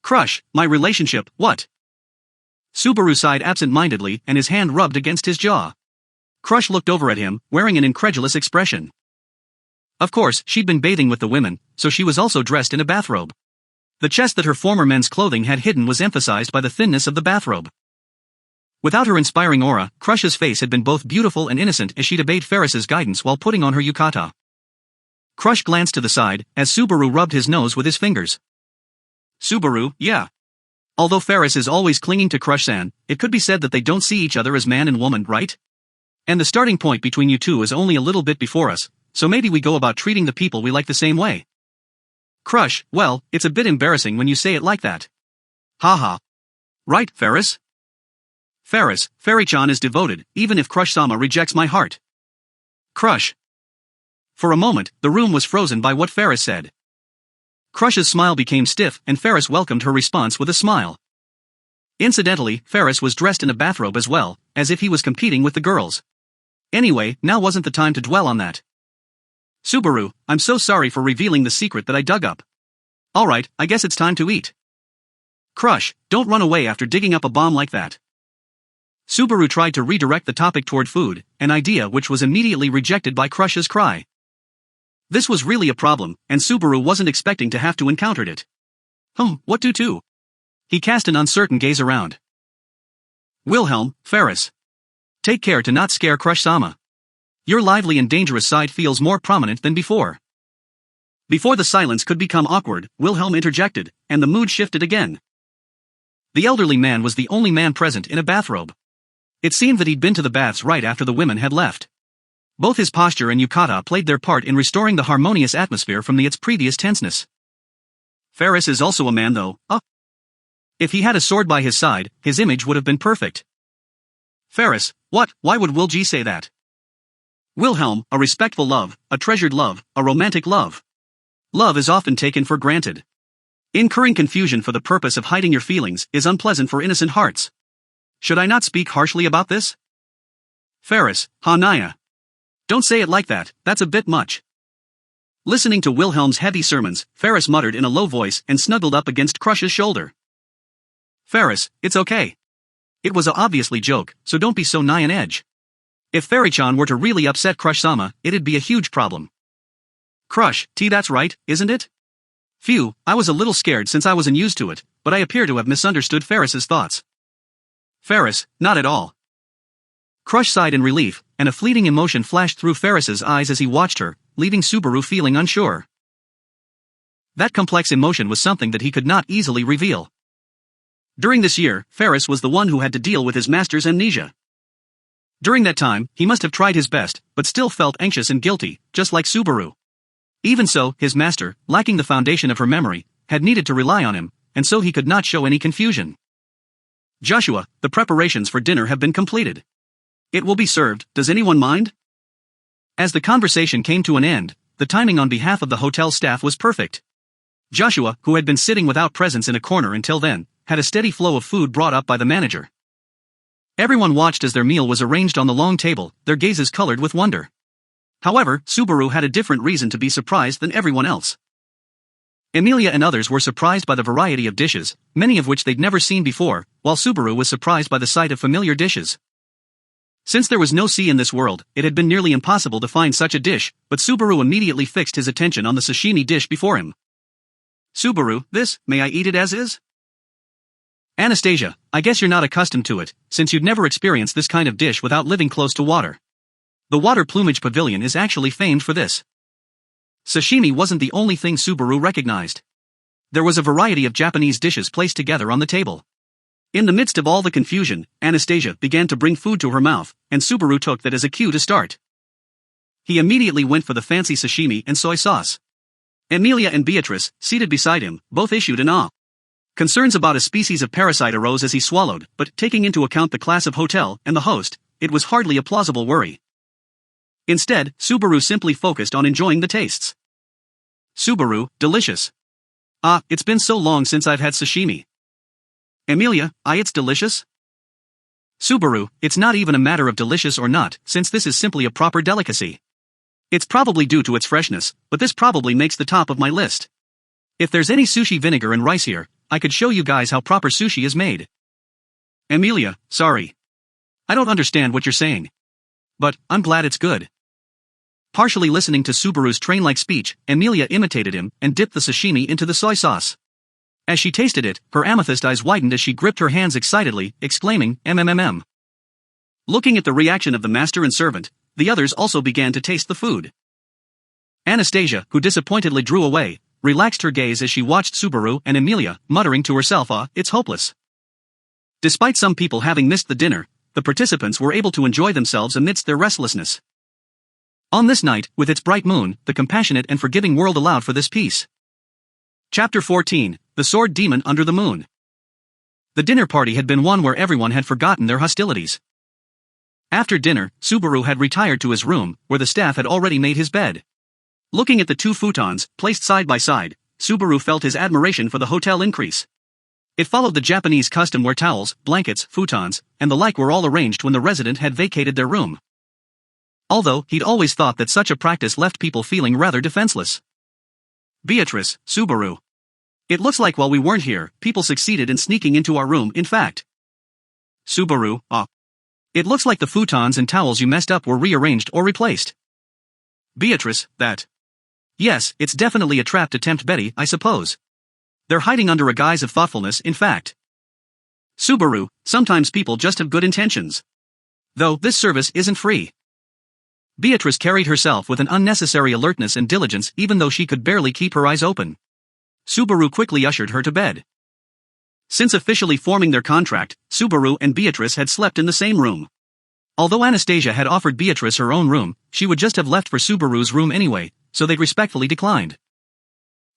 Crush, my relationship, what? Subaru sighed absent-mindedly and his hand rubbed against his jaw. Crush looked over at him, wearing an incredulous expression. Of course, she'd been bathing with the women, so she was also dressed in a bathrobe. The chest that her former men's clothing had hidden was emphasized by the thinness of the bathrobe. Without her inspiring aura, Crush's face had been both beautiful and innocent as she'd obeyed Ferris's guidance while putting on her yukata. Crush glanced to the side, as Subaru rubbed his nose with his fingers. Subaru, yeah. Although Ferris is always clinging to Crush-san, it could be said that they don't see each other as man and woman, right? And the starting point between you two is only a little bit before us, so maybe we go about treating the people we like the same way. Crush, well, it's a bit embarrassing when you say it like that. Haha. Right, Ferris? Ferris, Fairy-chan is devoted, even if Crush-sama rejects my heart. Crush. For a moment, the room was frozen by what Ferris said. Crush's smile became stiff and Ferris welcomed her response with a smile. Incidentally, Ferris was dressed in a bathrobe as well, as if he was competing with the girls. Anyway, now wasn't the time to dwell on that. Subaru, I'm so sorry for revealing the secret that I dug up. Alright, I guess it's time to eat. Crush, don't run away after digging up a bomb like that. Subaru tried to redirect the topic toward food, an idea which was immediately rejected by Crush's cry. This was really a problem, and Subaru wasn't expecting to have to encounter it. What to? He cast an uncertain gaze around. Wilhelm, Ferris. Take care to not scare Crush-sama. Your lively and dangerous side feels more prominent than before. Before the silence could become awkward, Wilhelm interjected, and the mood shifted again. The elderly man was the only man present in a bathrobe. It seemed that he'd been to the baths right after the women had left. Both his posture and yukata played their part in restoring the harmonious atmosphere from its previous tenseness. Ferris is also a man though, If he had a sword by his side, his image would have been perfect. Ferris, what? Why would Will G say that? Wilhelm, a respectful love, a treasured love, a romantic love. Love is often taken for granted. Incurring confusion for the purpose of hiding your feelings is unpleasant for innocent hearts. Should I not speak harshly about this? Ferris, Hanaya. Don't say it like that, that's a bit much. Listening to Wilhelm's heavy sermons, Ferris muttered in a low voice and snuggled up against Crush's shoulder. Ferris, it's okay. It was a obviously joke, so don't be so nigh on edge. If Fairy-chan were to really upset Crush-sama, it'd be a huge problem. Crush, that's right, isn't it? Phew, I was a little scared since I wasn't used to it, but I appear to have misunderstood Ferris's thoughts. Ferris, not at all. Crush sighed in relief, and a fleeting emotion flashed through Ferris's eyes as he watched her, leaving Subaru feeling unsure. That complex emotion was something that he could not easily reveal. During this year, Ferris was the one who had to deal with his master's amnesia. During that time, he must have tried his best, but still felt anxious and guilty, just like Subaru. Even so, his master, lacking the foundation of her memory, had needed to rely on him, and so he could not show any confusion. Joshua, the preparations for dinner have been completed. It will be served, does anyone mind? As the conversation came to an end, the timing on behalf of the hotel staff was perfect. Joshua, who had been sitting without presence in a corner until then, had a steady flow of food brought up by the manager. Everyone watched as their meal was arranged on the long table, their gazes colored with wonder. However, Subaru had a different reason to be surprised than everyone else. Emilia and others were surprised by the variety of dishes, many of which they'd never seen before, while Subaru was surprised by the sight of familiar dishes. Since there was no sea in this world, it had been nearly impossible to find such a dish, but Subaru immediately fixed his attention on the sashimi dish before him. Subaru, may I eat it as is? Anastasia, I guess you're not accustomed to it, since you'd never experienced this kind of dish without living close to water. The Water Plumage Pavilion is actually famed for this. Sashimi wasn't the only thing Subaru recognized. There was a variety of Japanese dishes placed together on the table. In the midst of all the confusion, Anastasia began to bring food to her mouth, and Subaru took that as a cue to start. He immediately went for the fancy sashimi and soy sauce. Emilia and Beatrice, seated beside him, both issued an ah. Concerns about a species of parasite arose as he swallowed, but taking into account the class of hotel and the host, it was hardly a plausible worry. Instead, Subaru simply focused on enjoying the tastes. Subaru, delicious. It's been so long since I've had sashimi. Emilia, it's delicious? Subaru, it's not even a matter of delicious or not, since this is simply a proper delicacy. It's probably due to its freshness, but this probably makes the top of my list. If there's any sushi vinegar and rice here, I could show you guys how proper sushi is made. Emilia, sorry. I don't understand what you're saying. But, I'm glad it's good. Partially listening to Subaru's train-like speech, Emilia imitated him and dipped the sashimi into the soy sauce. As she tasted it, her amethyst eyes widened as she gripped her hands excitedly, exclaiming, "MMMM." Looking at the reaction of the master and servant, the others also began to taste the food. Anastasia, who disappointedly drew away, relaxed her gaze as she watched Subaru and Emilia, muttering to herself, it's hopeless. Despite some people having missed the dinner, the participants were able to enjoy themselves amidst their restlessness. On this night, with its bright moon, the compassionate and forgiving world allowed for this peace. Chapter 14, The Sword Demon Under the Moon. The dinner party had been one where everyone had forgotten their hostilities. After dinner, Subaru had retired to his room, where the staff had already made his bed. Looking at the two futons, placed side by side, Subaru felt his admiration for the hotel increase. It followed the Japanese custom where towels, blankets, futons, and the like were all arranged when the resident had vacated their room. Although, he'd always thought that such a practice left people feeling rather defenseless. Beatrice, Subaru. It looks like while we weren't here, people succeeded in sneaking into our room, in fact. Subaru, It looks like the futons and towels you messed up were rearranged or replaced. Beatrice, that. Yes, it's definitely a trap to tempt Betty, I suppose. They're hiding under a guise of thoughtfulness, in fact. Subaru, sometimes people just have good intentions. Though, this service isn't free. Beatrice carried herself with an unnecessary alertness and diligence even though she could barely keep her eyes open. Subaru quickly ushered her to bed. Since officially forming their contract, Subaru and Beatrice had slept in the same room. Although Anastasia had offered Beatrice her own room, she would just have left for Subaru's room anyway, so they'd respectfully declined.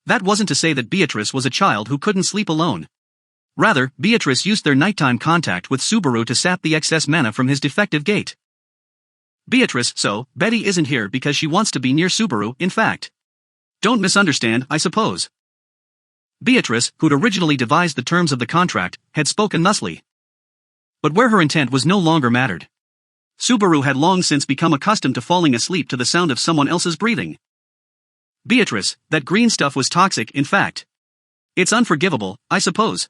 That wasn't to say that Beatrice was a child who couldn't sleep alone. Rather, Beatrice used their nighttime contact with Subaru to sap the excess mana from his defective gate. Beatrice, so, Betty isn't here because she wants to be near Subaru, in fact. Don't misunderstand, I suppose. Beatrice, who'd originally devised the terms of the contract, had spoken thusly. But where her intent was no longer mattered. Subaru had long since become accustomed to falling asleep to the sound of someone else's breathing. Beatrice, that green stuff was toxic, in fact. It's unforgivable, I suppose.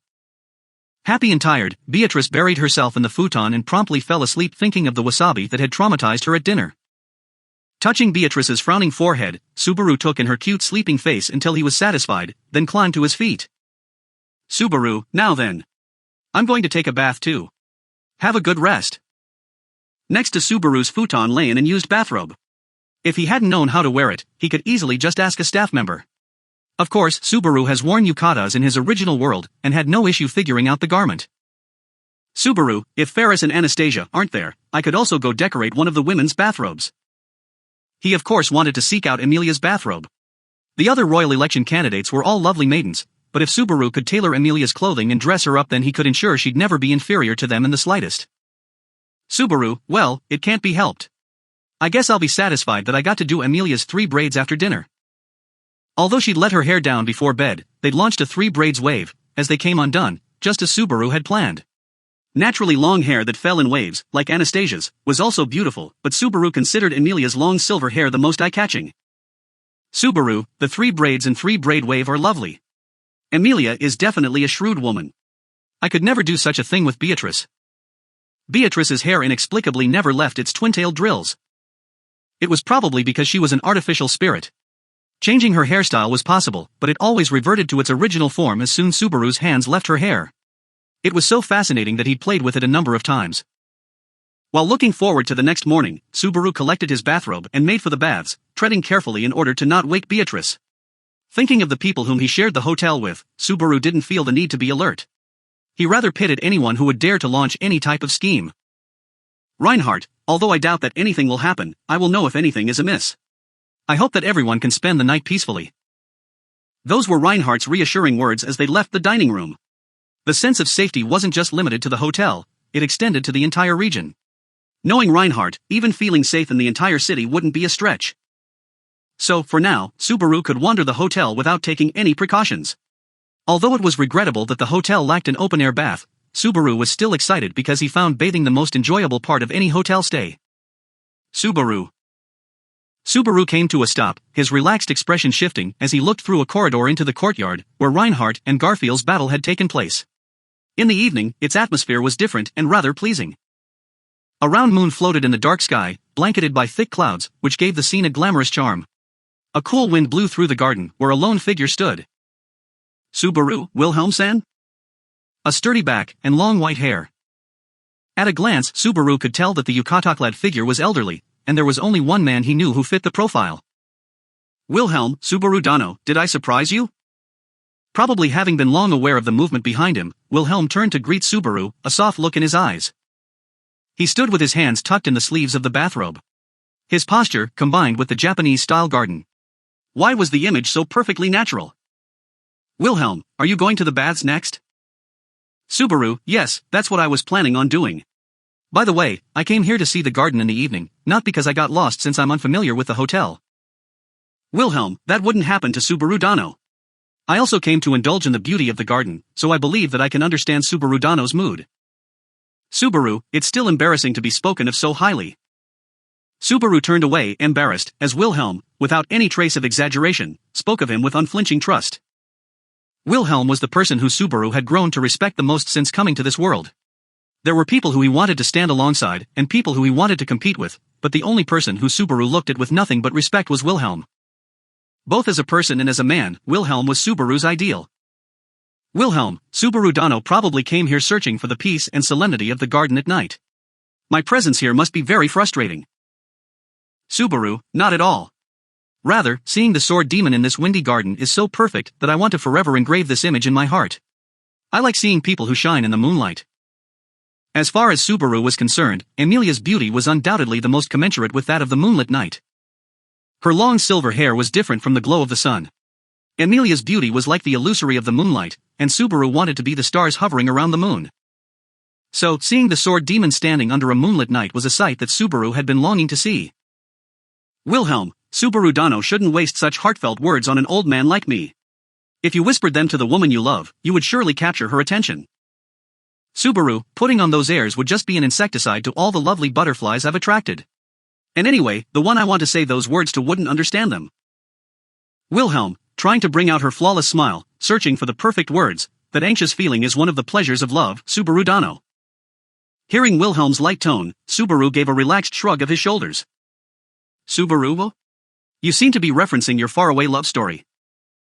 Happy and tired, Beatrice buried herself in the futon and promptly fell asleep thinking of the wasabi that had traumatized her at dinner. Touching Beatrice's frowning forehead, Subaru took in her cute sleeping face until he was satisfied, then climbed to his feet. Subaru, now then. I'm going to take a bath too. Have a good rest. Next to Subaru's futon lay an unused bathrobe. If he hadn't known how to wear it, he could easily just ask a staff member. Of course, Subaru has worn yukatas in his original world, and had no issue figuring out the garment. Subaru, if Ferris and Anastasia aren't there, I could also go decorate one of the women's bathrobes. He of course wanted to seek out Emilia's bathrobe. The other royal election candidates were all lovely maidens, but if Subaru could tailor Emilia's clothing and dress her up then he could ensure she'd never be inferior to them in the slightest. Subaru, well, it can't be helped. I guess I'll be satisfied that I got to do Emilia's 3 braids after dinner. Although she'd let her hair down before bed, they'd launched a 3 braids wave, as they came undone, just as Subaru had planned. Naturally long hair that fell in waves, like Anastasia's, was also beautiful, but Subaru considered Emilia's long silver hair the most eye-catching. Subaru, the 3 braids and 3 braid wave are lovely. Emilia is definitely a shrewd woman. I could never do such a thing with Beatrice. Beatrice's hair inexplicably never left its twin-tailed drills. It was probably because she was an artificial spirit. Changing her hairstyle was possible, but it always reverted to its original form as soon Subaru's hands left her hair. It was so fascinating that he'd played with it a number of times. While looking forward to the next morning, Subaru collected his bathrobe and made for the baths, treading carefully in order to not wake Beatrice. Thinking of the people whom he shared the hotel with, Subaru didn't feel the need to be alert. He rather pitted anyone who would dare to launch any type of scheme. Reinhardt, although I doubt that anything will happen, I will know if anything is amiss. I hope that everyone can spend the night peacefully. Those were Reinhardt's reassuring words as they left the dining room. The sense of safety wasn't just limited to the hotel, it extended to the entire region. Knowing Reinhardt, even feeling safe in the entire city wouldn't be a stretch. So, for now, Subaru could wander the hotel without taking any precautions. Although it was regrettable that the hotel lacked an open-air bath, Subaru was still excited because he found bathing the most enjoyable part of any hotel stay. Subaru came to a stop, his relaxed expression shifting as he looked through a corridor into the courtyard, where Reinhardt and Garfield's battle had taken place. In the evening, its atmosphere was different and rather pleasing. A round moon floated in the dark sky, blanketed by thick clouds, which gave the scene a glamorous charm. A cool wind blew through the garden, where a lone figure stood. Subaru, Wilhelmsen? A sturdy back, and long white hair. At a glance, Subaru could tell that the yukata-clad figure was elderly, and there was only one man he knew who fit the profile. Wilhelm, Subaru Dano, did I surprise you? Probably having been long aware of the movement behind him, Wilhelm turned to greet Subaru, a soft look in his eyes. He stood with his hands tucked in the sleeves of the bathrobe. His posture, combined with the Japanese-style garden. Why was the image so perfectly natural? Wilhelm, are you going to the baths next? Subaru, yes, that's what I was planning on doing. By the way, I came here to see the garden in the evening, not because I got lost since I'm unfamiliar with the hotel. Wilhelm, that wouldn't happen to Subaru Dano. I also came to indulge in the beauty of the garden, so I believe that I can understand Subaru Dano's mood. Subaru, it's still embarrassing to be spoken of so highly. Subaru turned away, embarrassed, as Wilhelm, without any trace of exaggeration, spoke of him with unflinching trust. Wilhelm was the person who Subaru had grown to respect the most since coming to this world. There were people who he wanted to stand alongside, and people who he wanted to compete with, but the only person who Subaru looked at with nothing but respect was Wilhelm. Both as a person and as a man, Wilhelm was Subaru's ideal. Wilhelm, Subaru Dano probably came here searching for the peace and solemnity of the garden at night. My presence here must be very frustrating. Subaru, not at all. Rather, seeing the sword demon in this windy garden is so perfect that I want to forever engrave this image in my heart. I like seeing people who shine in the moonlight. As far as Subaru was concerned, Emilia's beauty was undoubtedly the most commensurate with that of the moonlit night. Her long silver hair was different from the glow of the sun. Emilia's beauty was like the illusory of the moonlight, and Subaru wanted to be the stars hovering around the moon. So, seeing the sword demon standing under a moonlit night was a sight that Subaru had been longing to see. Wilhelm, Subaru Dano shouldn't waste such heartfelt words on an old man like me. If you whispered them to the woman you love, you would surely capture her attention. Subaru, putting on those airs would just be an insecticide to all the lovely butterflies I've attracted. And anyway, the one I want to say those words to wouldn't understand them. Wilhelm, trying to bring out her flawless smile, searching for the perfect words, that anxious feeling is one of the pleasures of love, Subaru Dano. Hearing Wilhelm's light tone, Subaru gave a relaxed shrug of his shoulders. Subaru? You seem to be referencing your faraway love story.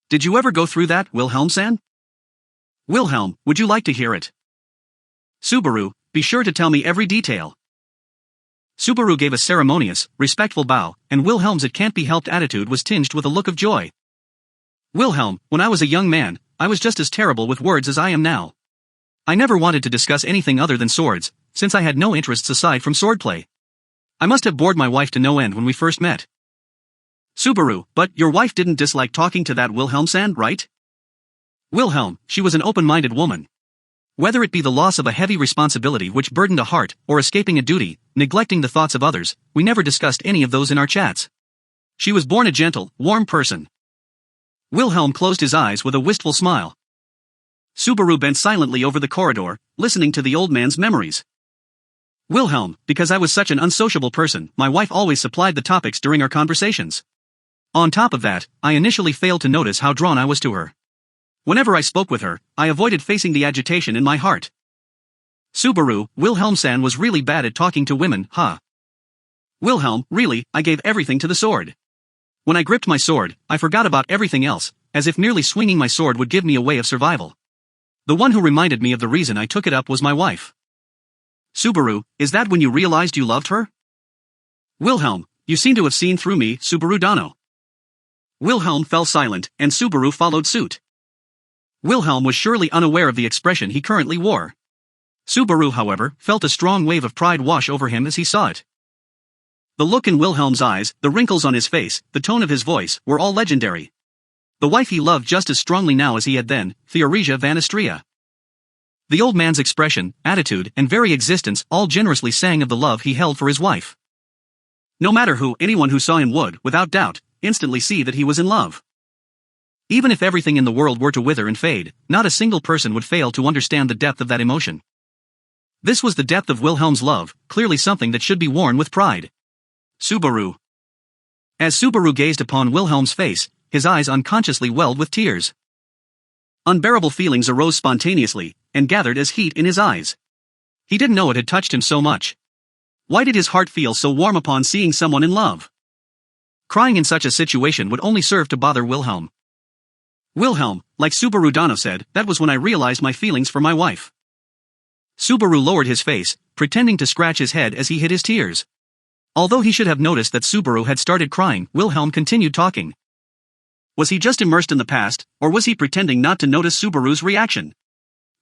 Did you ever go through that, Wilhelm-san? Wilhelm, would you like to hear it? Subaru, be sure to tell me every detail. Subaru gave a ceremonious, respectful bow, and Wilhelm's it-can't-be-helped attitude was tinged with a look of joy. Wilhelm, when I was a young man, I was just as terrible with words as I am now. I never wanted to discuss anything other than swords, since I had no interests aside from swordplay. I must have bored my wife to no end when we first met. Subaru, but your wife didn't dislike talking to that Wilhelm-san, right? Wilhelm, she was an open-minded woman. Whether it be the loss of a heavy responsibility which burdened a heart, or escaping a duty, neglecting the thoughts of others, we never discussed any of those in our chats. She was born a gentle, warm person. Wilhelm closed his eyes with a wistful smile. Subaru bent silently over the corridor, listening to the old man's memories. Wilhelm, because I was such an unsociable person, my wife always supplied the topics during our conversations. On top of that, I initially failed to notice how drawn I was to her. Whenever I spoke with her, I avoided facing the agitation in my heart. Subaru, Wilhelm-san was really bad at talking to women, huh? Wilhelm, really, I gave everything to the sword. When I gripped my sword, I forgot about everything else, as if merely swinging my sword would give me a way of survival. The one who reminded me of the reason I took it up was my wife. Subaru, is that when you realized you loved her? Wilhelm, you seem to have seen through me, Subaru Dano. Wilhelm fell silent, and Subaru followed suit. Wilhelm was surely unaware of the expression he currently wore. Subaru, however, felt a strong wave of pride wash over him as he saw it. The look in Wilhelm's eyes, the wrinkles on his face, the tone of his voice, were all legendary. The wife he loved just as strongly now as he had then, Theoresia Van Astrea. The old man's expression, attitude, and very existence all generously sang of the love he held for his wife. No matter who, anyone who saw him would, without doubt, instantly see that he was in love. Even if everything in the world were to wither and fade, not a single person would fail to understand the depth of that emotion. This was the depth of Wilhelm's love, clearly something that should be worn with pride. Subaru. As Subaru gazed upon Wilhelm's face, his eyes unconsciously welled with tears. Unbearable feelings arose spontaneously, and gathered as heat in his eyes. He didn't know it had touched him so much. Why did his heart feel so warm upon seeing someone in love? Crying in such a situation would only serve to bother Wilhelm. Wilhelm, like Subaru Dano said, that was when I realized my feelings for my wife. Subaru lowered his face, pretending to scratch his head as he hid his tears. Although he should have noticed that Subaru had started crying, Wilhelm continued talking. Was he just immersed in the past, or was he pretending not to notice Subaru's reaction?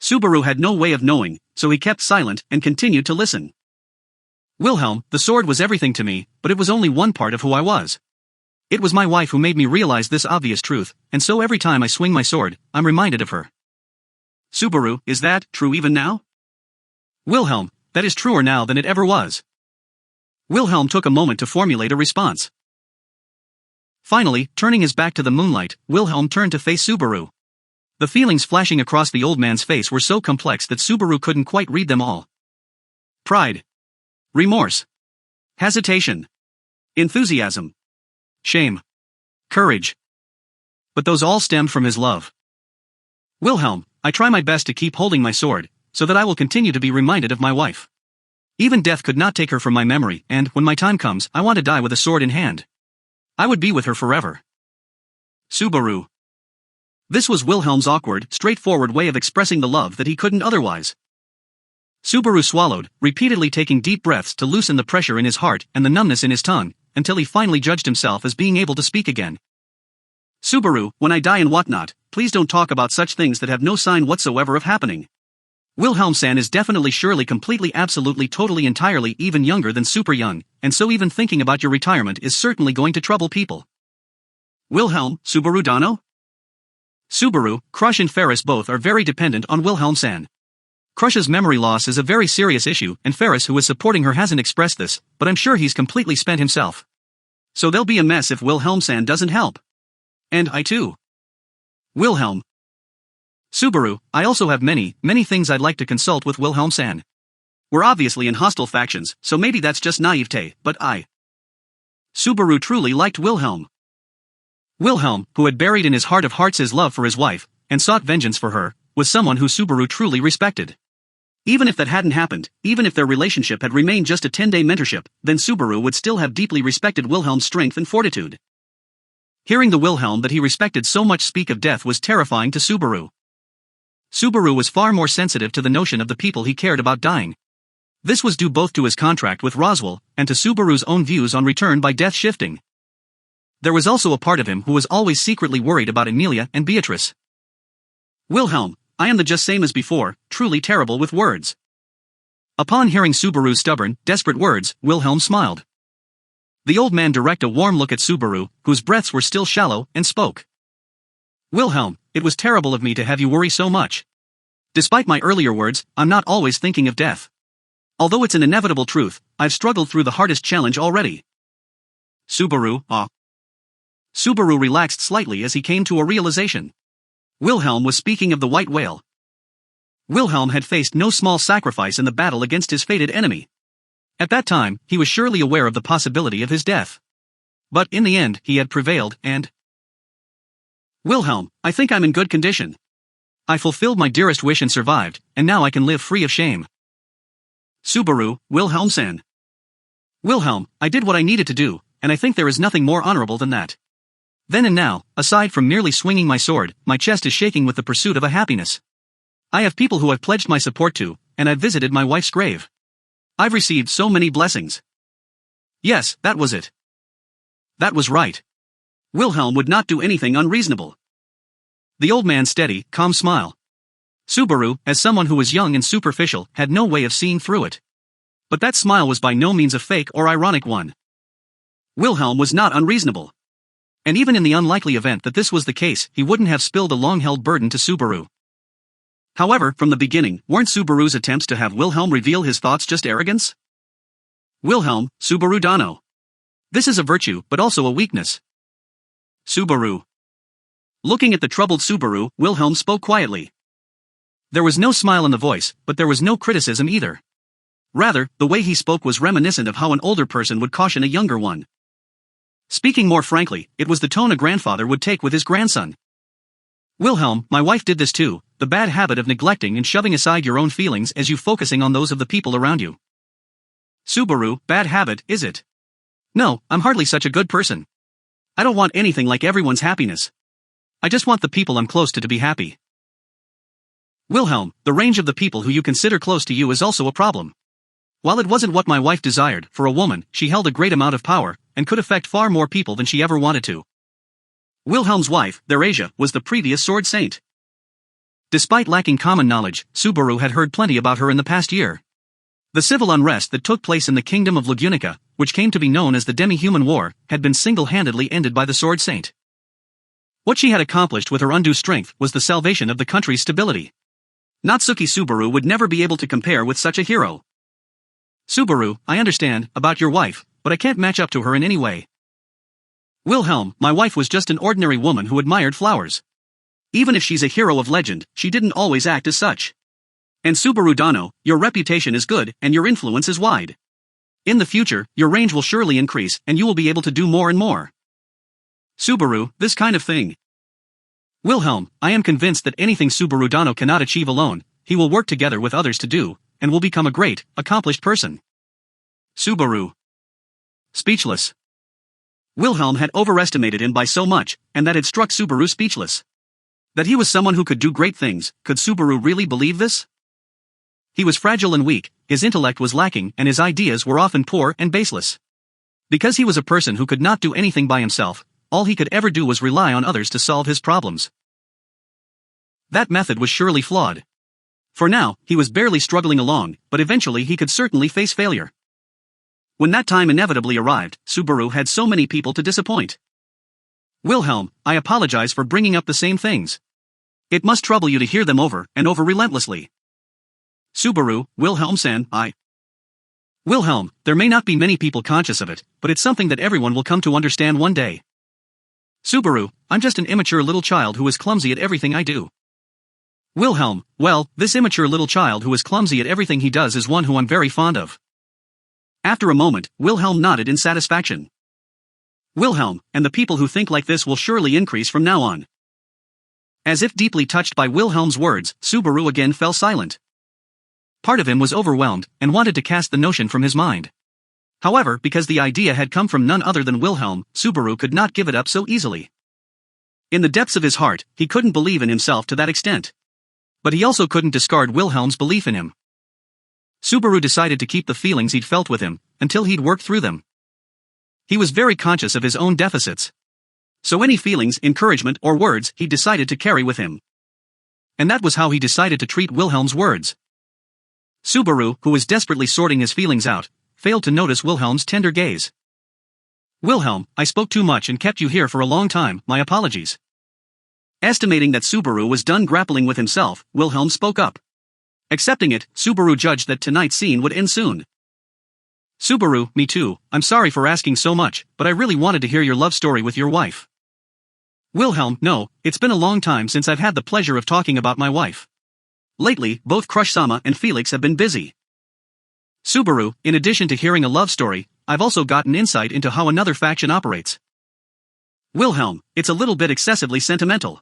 Subaru had no way of knowing, so he kept silent and continued to listen. Wilhelm, the sword was everything to me, but it was only one part of who I was. It was my wife who made me realize this obvious truth, and so every time I swing my sword, I'm reminded of her. Subaru, is that true even now? Wilhelm, that is truer now than it ever was. Wilhelm took a moment to formulate a response. Finally, turning his back to the moonlight, Wilhelm turned to face Subaru. The feelings flashing across the old man's face were so complex that Subaru couldn't quite read them all. Pride. Remorse. Hesitation. Enthusiasm. Shame. Courage. But those all stemmed from his love. Wilhelm, I try my best to keep holding my sword, so that I will continue to be reminded of my wife. Even death could not take her from my memory, and when my time comes, I want to die with a sword in hand. I would be with her forever. Subaru. This was Wilhelm's awkward, straightforward way of expressing the love that he couldn't otherwise. Subaru swallowed, repeatedly taking deep breaths to loosen the pressure in his heart and the numbness in his tongue, until he finally judged himself as being able to speak again. Subaru, when I die and whatnot, please don't talk about such things that have no sign whatsoever of happening. Wilhelm-san is definitely surely completely absolutely totally entirely even younger than super young, and so even thinking about your retirement is certainly going to trouble people. Wilhelm, Subaru Dano? Subaru, Crush and Ferris both are very dependent on Wilhelm-san. Crush's memory loss is a very serious issue, and Ferris, who is supporting her, hasn't expressed this, but I'm sure he's completely spent himself. So there'll be a mess if Wilhelm-san doesn't help. And I too. Wilhelm. Subaru, I also have many things I'd like to consult with Wilhelm-san. We're obviously in hostile factions, so maybe that's just naivete, but Subaru truly liked Wilhelm. Wilhelm, who had buried in his heart of hearts his love for his wife, and sought vengeance for her, was someone who Subaru truly respected. Even if that hadn't happened, even if their relationship had remained just a 10-day mentorship, then Subaru would still have deeply respected Wilhelm's strength and fortitude. Hearing the Wilhelm that he respected so much speak of death was terrifying to Subaru. Subaru was far more sensitive to the notion of the people he cared about dying. This was due both to his contract with Roswell, and to Subaru's own views on return by death shifting. There was also a part of him who was always secretly worried about Emilia and Beatrice. Wilhelm, I am the just same as before, truly terrible with words. Upon hearing Subaru's stubborn, desperate words, Wilhelm smiled. The old man directed a warm look at Subaru, whose breaths were still shallow, and spoke. Wilhelm, it was terrible of me to have you worry so much. Despite my earlier words, I'm not always thinking of death. Although it's an inevitable truth, I've struggled through the hardest challenge already. Subaru, Subaru relaxed slightly as he came to a realization. Wilhelm was speaking of the white whale. Wilhelm had faced no small sacrifice in the battle against his fated enemy. At that time, he was surely aware of the possibility of his death. But in the end, he had prevailed, and... Wilhelm, I think I'm in good condition. I fulfilled my dearest wish and survived, and now I can live free of shame. Subaru, Wilhelm-san. Wilhelm, I did what I needed to do, and I think there is nothing more honorable than that. Then and now, aside from merely swinging my sword, my chest is shaking with the pursuit of a happiness. I have people who I've pledged my support to, and I've visited my wife's grave. I've received so many blessings. Yes, that was it. That was right. Wilhelm would not do anything unreasonable. The old man's steady, calm smile. Subaru, as someone who was young and superficial, had no way of seeing through it. But that smile was by no means a fake or ironic one. Wilhelm was not unreasonable. And even in the unlikely event that this was the case, he wouldn't have spilled a long-held burden to Subaru. However, from the beginning, weren't Subaru's attempts to have Wilhelm reveal his thoughts just arrogance? Wilhelm, Subaru Dano. This is a virtue, but also a weakness. Subaru. Looking at the troubled Subaru, Wilhelm spoke quietly. There was no smile in the voice, but there was no criticism either. Rather, the way he spoke was reminiscent of how an older person would caution a younger one. Speaking more frankly, it was the tone a grandfather would take with his grandson. Wilhelm, my wife did this too, the bad habit of neglecting and shoving aside your own feelings as you focusing on those of the people around you. Subaru, bad habit, is it? No, I'm hardly such a good person. I don't want anything like everyone's happiness. I just want the people I'm close to be happy. Wilhelm, the range of the people who you consider close to you is also a problem. While it wasn't what my wife desired, for a woman, she held a great amount of power, and could affect far more people than she ever wanted to. Wilhelm's wife, Theresia, was the previous sword saint. Despite lacking common knowledge, Subaru had heard plenty about her in the past year. The civil unrest that took place in the kingdom of Lugunica, which came to be known as the Demi-Human War, had been single-handedly ended by the sword saint. What she had accomplished with her undue strength was the salvation of the country's stability. Natsuki Subaru would never be able to compare with such a hero. Subaru, I understand about your wife, but I can't match up to her in any way. Wilhelm, my wife was just an ordinary woman who admired flowers. Even if she's a hero of legend, she didn't always act as such. And Subaru Dano, your reputation is good, and your influence is wide. In the future, your range will surely increase, and you will be able to do more and more. Subaru, this kind of thing. Wilhelm, I am convinced that anything Subaru Dano cannot achieve alone, he will work together with others to do, and will become a great, accomplished person. Subaru. Speechless. Wilhelm had overestimated him by so much, and that had struck Subaru speechless. That he was someone who could do great things, could Subaru really believe this? He was fragile and weak, his intellect was lacking, and his ideas were often poor and baseless. Because he was a person who could not do anything by himself, all he could ever do was rely on others to solve his problems. That method was surely flawed. For now, he was barely struggling along, but eventually he could certainly face failure. When that time inevitably arrived, Subaru had so many people to disappoint. Wilhelm, I apologize for bringing up the same things. It must trouble you to hear them over and over relentlessly. Subaru, Wilhelm-san, Wilhelm, there may not be many people conscious of it, but it's something that everyone will come to understand one day. Subaru, I'm just an immature little child who is clumsy at everything I do. Wilhelm, well, this immature little child who is clumsy at everything he does is one who I'm very fond of. After a moment, Wilhelm nodded in satisfaction. Wilhelm, and the people who think like this will surely increase from now on. As if deeply touched by Wilhelm's words, Subaru again fell silent. Part of him was overwhelmed, and wanted to cast the notion from his mind. However, because the idea had come from none other than Wilhelm, Subaru could not give it up so easily. In the depths of his heart, he couldn't believe in himself to that extent. But he also couldn't discard Wilhelm's belief in him. Subaru decided to keep the feelings he'd felt with him, until he'd worked through them. He was very conscious of his own deficits. So any feelings, encouragement, or words he decided to carry with him. And that was how he decided to treat Wilhelm's words. Subaru, who was desperately sorting his feelings out, failed to notice Wilhelm's tender gaze. Wilhelm, I spoke too much and kept you here for a long time, my apologies. Estimating that Subaru was done grappling with himself, Wilhelm spoke up. Accepting it, Subaru judged that tonight's scene would end soon. Subaru, me too, I'm sorry for asking so much, but I really wanted to hear your love story with your wife. Wilhelm, no, it's been a long time since I've had the pleasure of talking about my wife. Lately, both Crush-sama and Felix have been busy. Subaru, in addition to hearing a love story, I've also gotten insight into how another faction operates. Wilhelm, it's a little bit excessively sentimental.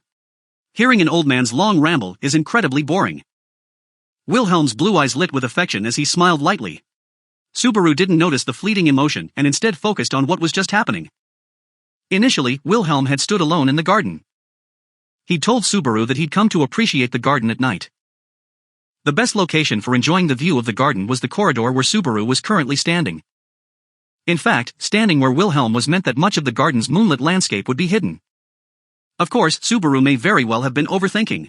Hearing an old man's long ramble is incredibly boring. Wilhelm's blue eyes lit with affection as he smiled lightly. Subaru didn't notice the fleeting emotion and instead focused on what was just happening. Initially, Wilhelm had stood alone in the garden. He'd told Subaru that he'd come to appreciate the garden at night. The best location for enjoying the view of the garden was the corridor where Subaru was currently standing. In fact, standing where Wilhelm was meant that much of the garden's moonlit landscape would be hidden. Of course, Subaru may very well have been overthinking.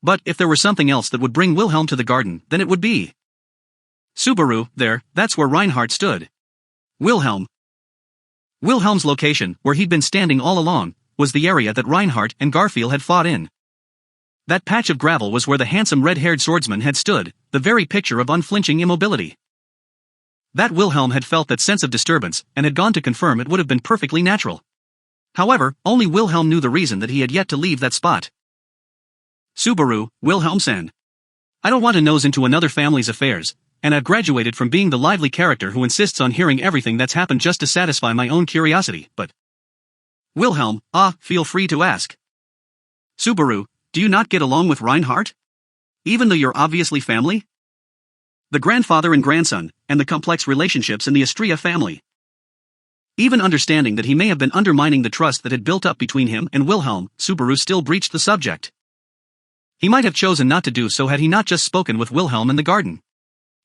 But if there were something else that would bring Wilhelm to the garden, then it would be Subaru, that's where Reinhardt stood. Wilhelm's location, where he'd been standing all along, was the area that Reinhardt and Garfield had fought in. That patch of gravel was where the handsome red-haired swordsman had stood, the very picture of unflinching immobility. That Wilhelm had felt that sense of disturbance, and had gone to confirm it would have been perfectly natural. However, only Wilhelm knew the reason that he had yet to leave that spot. Subaru, Wilhelm-san. I don't want to nose into another family's affairs, and I've graduated from being the lively character who insists on hearing everything that's happened just to satisfy my own curiosity, but... Wilhelm, feel free to ask. Subaru, do you not get along with Reinhardt? Even though you're obviously family? The grandfather and grandson, and the complex relationships in the Astria family. Even understanding that he may have been undermining the trust that had built up between him and Wilhelm, Subaru still breached the subject. He might have chosen not to do so had he not just spoken with Wilhelm in the garden.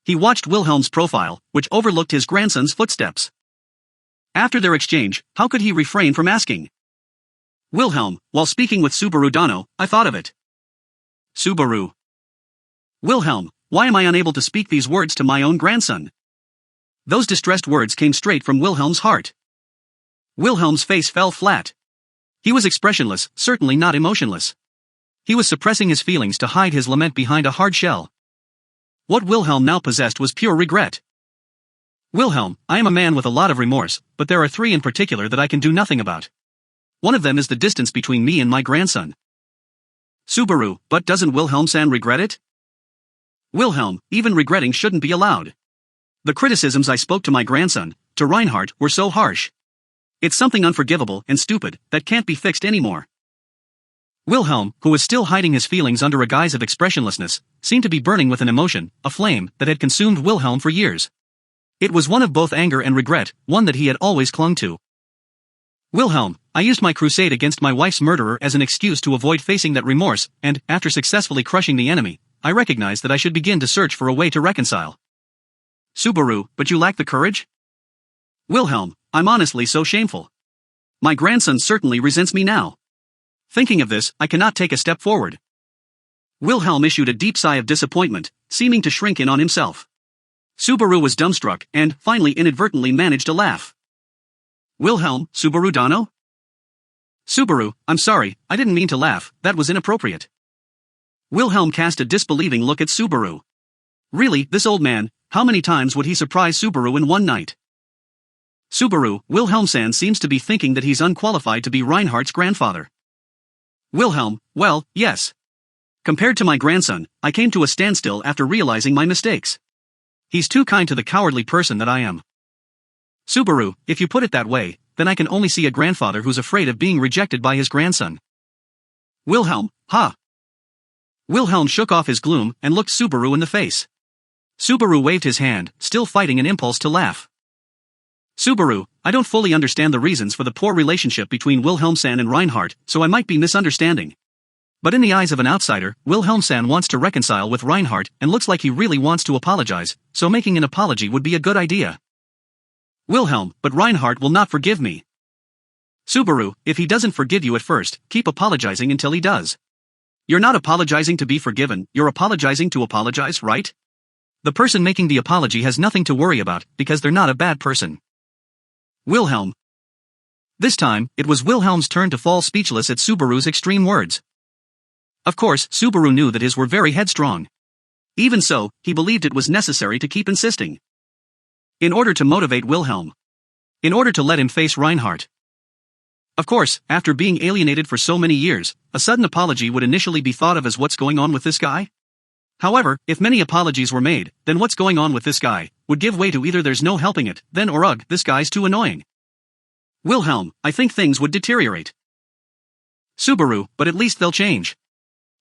He watched Wilhelm's profile, which overlooked his grandson's footsteps. After their exchange, how could he refrain from asking? Wilhelm, while speaking with Subaru Dano, I thought of it. Subaru. Wilhelm, why am I unable to speak these words to my own grandson? Those distressed words came straight from Wilhelm's heart. Wilhelm's face fell flat. He was expressionless, certainly not emotionless. He was suppressing his feelings to hide his lament behind a hard shell. What Wilhelm now possessed was pure regret. Wilhelm, I am a man with a lot of remorse, but there are 3 in particular that I can do nothing about. One of them is the distance between me and my grandson. Subaru, but doesn't Wilhelm-san regret it? Wilhelm, even regretting shouldn't be allowed. The criticisms I spoke to my grandson, to Reinhardt, were so harsh. It's something unforgivable and stupid that can't be fixed anymore. Wilhelm, who was still hiding his feelings under a guise of expressionlessness, seemed to be burning with an emotion, a flame that had consumed Wilhelm for years. It was one of both anger and regret, one that he had always clung to. Wilhelm, I used my crusade against my wife's murderer as an excuse to avoid facing that remorse, and, after successfully crushing the enemy, I recognized that I should begin to search for a way to reconcile. Subaru, but you lack the courage? Wilhelm, I'm honestly so shameful. My grandson certainly resents me now. Thinking of this, I cannot take a step forward. Wilhelm issued a deep sigh of disappointment, seeming to shrink in on himself. Subaru was dumbstruck and, finally inadvertently managed a laugh. Wilhelm, Subaru Dano? Subaru, I'm sorry, I didn't mean to laugh, that was inappropriate. Wilhelm cast a disbelieving look at Subaru. Really, this old man, how many times would he surprise Subaru in one night? Subaru, Wilhelm-san seems to be thinking that he's unqualified to be Reinhardt's grandfather. Wilhelm, well, yes. Compared to my grandson, I came to a standstill after realizing my mistakes. He's too kind to the cowardly person that I am. Subaru, if you put it that way, then I can only see a grandfather who's afraid of being rejected by his grandson. Wilhelm, ha! Wilhelm shook off his gloom and looked Subaru in the face. Subaru waved his hand, still fighting an impulse to laugh. Subaru, I don't fully understand the reasons for the poor relationship between Wilhelm-san and Reinhardt, so I might be misunderstanding. But in the eyes of an outsider, Wilhelm-san wants to reconcile with Reinhardt and looks like he really wants to apologize, so making an apology would be a good idea. Wilhelm, but Reinhardt will not forgive me. Subaru, if he doesn't forgive you at first, keep apologizing until he does. You're not apologizing to be forgiven, you're apologizing to apologize, right? The person making the apology has nothing to worry about, because they're not a bad person. Wilhelm. This time, it was Wilhelm's turn to fall speechless at Subaru's extreme words. Of course, Subaru knew that his were very headstrong. Even so, he believed it was necessary to keep insisting. In order to motivate Wilhelm. In order to let him face Reinhardt. Of course, after being alienated for so many years, a sudden apology would initially be thought of as what's going on with this guy? However, if many apologies were made, then what's going on with this guy would give way to either there's no helping it, then or ugh, this guy's too annoying. Wilhelm, I think things would deteriorate. Subaru, but at least they'll change.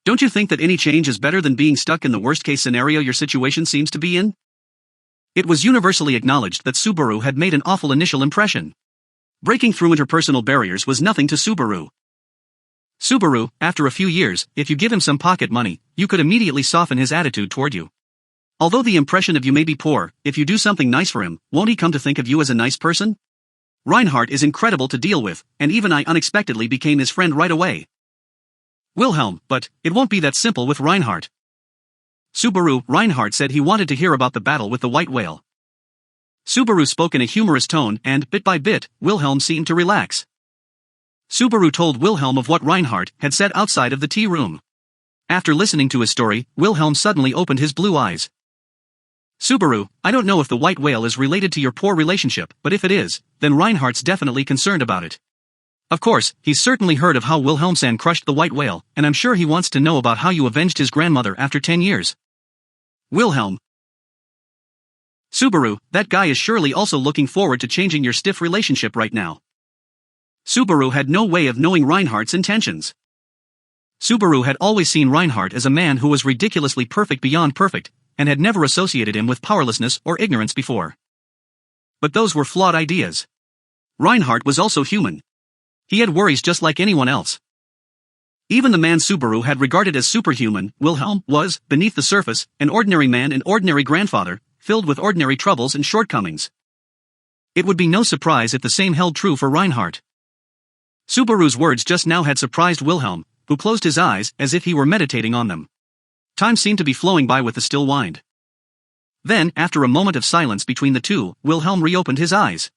Don't you think that any change is better than being stuck in the worst-case scenario your situation seems to be in? It was universally acknowledged that Subaru had made an awful initial impression. Breaking through interpersonal barriers was nothing to Subaru. Subaru, after a few years, if you give him some pocket money, you could immediately soften his attitude toward you. Although the impression of you may be poor, if you do something nice for him, won't he come to think of you as a nice person? Reinhardt is incredible to deal with, and even I unexpectedly became his friend right away. Wilhelm, but it won't be that simple with Reinhardt. Subaru, Reinhardt said he wanted to hear about the battle with the white whale. Subaru spoke in a humorous tone and, bit by bit, Wilhelm seemed to relax. Subaru told Wilhelm of what Reinhardt had said outside of the tea room. After listening to his story, Wilhelm suddenly opened his blue eyes. Subaru, I don't know if the white whale is related to your poor relationship, but if it is, then Reinhardt's definitely concerned about it. Of course, he's certainly heard of how Wilhelm-san crushed the white whale, and I'm sure he wants to know about how you avenged his grandmother after 10 years. Wilhelm. Subaru, that guy is surely also looking forward to changing your stiff relationship right now. Subaru had no way of knowing Reinhardt's intentions. Subaru had always seen Reinhardt as a man who was ridiculously perfect beyond perfect, and had never associated him with powerlessness or ignorance before. But those were flawed ideas. Reinhardt was also human. He had worries just like anyone else. Even the man Subaru had regarded as superhuman, Wilhelm, was, beneath the surface, an ordinary man and ordinary grandfather, filled with ordinary troubles and shortcomings. It would be no surprise if the same held true for Reinhardt. Subaru's words just now had surprised Wilhelm, who closed his eyes as if he were meditating on them. Time seemed to be flowing by with a still wind. Then, after a moment of silence between the two, Wilhelm reopened his eyes.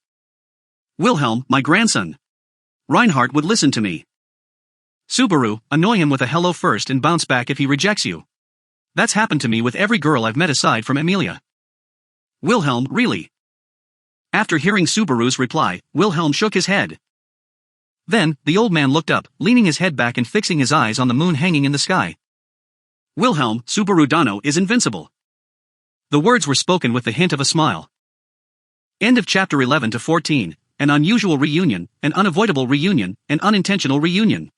"Wilhelm, my grandson. Reinhardt would listen to me." "Subaru, annoy him with a hello first and bounce back if he rejects you. That's happened to me with every girl I've met aside from Emilia." "Wilhelm, really?" After hearing Subaru's reply, Wilhelm shook his head. Then, the old man looked up, leaning his head back and fixing his eyes on the moon hanging in the sky. "Wilhelm, Subaru Dano is invincible." The words were spoken with the hint of a smile. End of chapter 11 to 14, an unusual reunion, an unavoidable reunion, an unintentional reunion.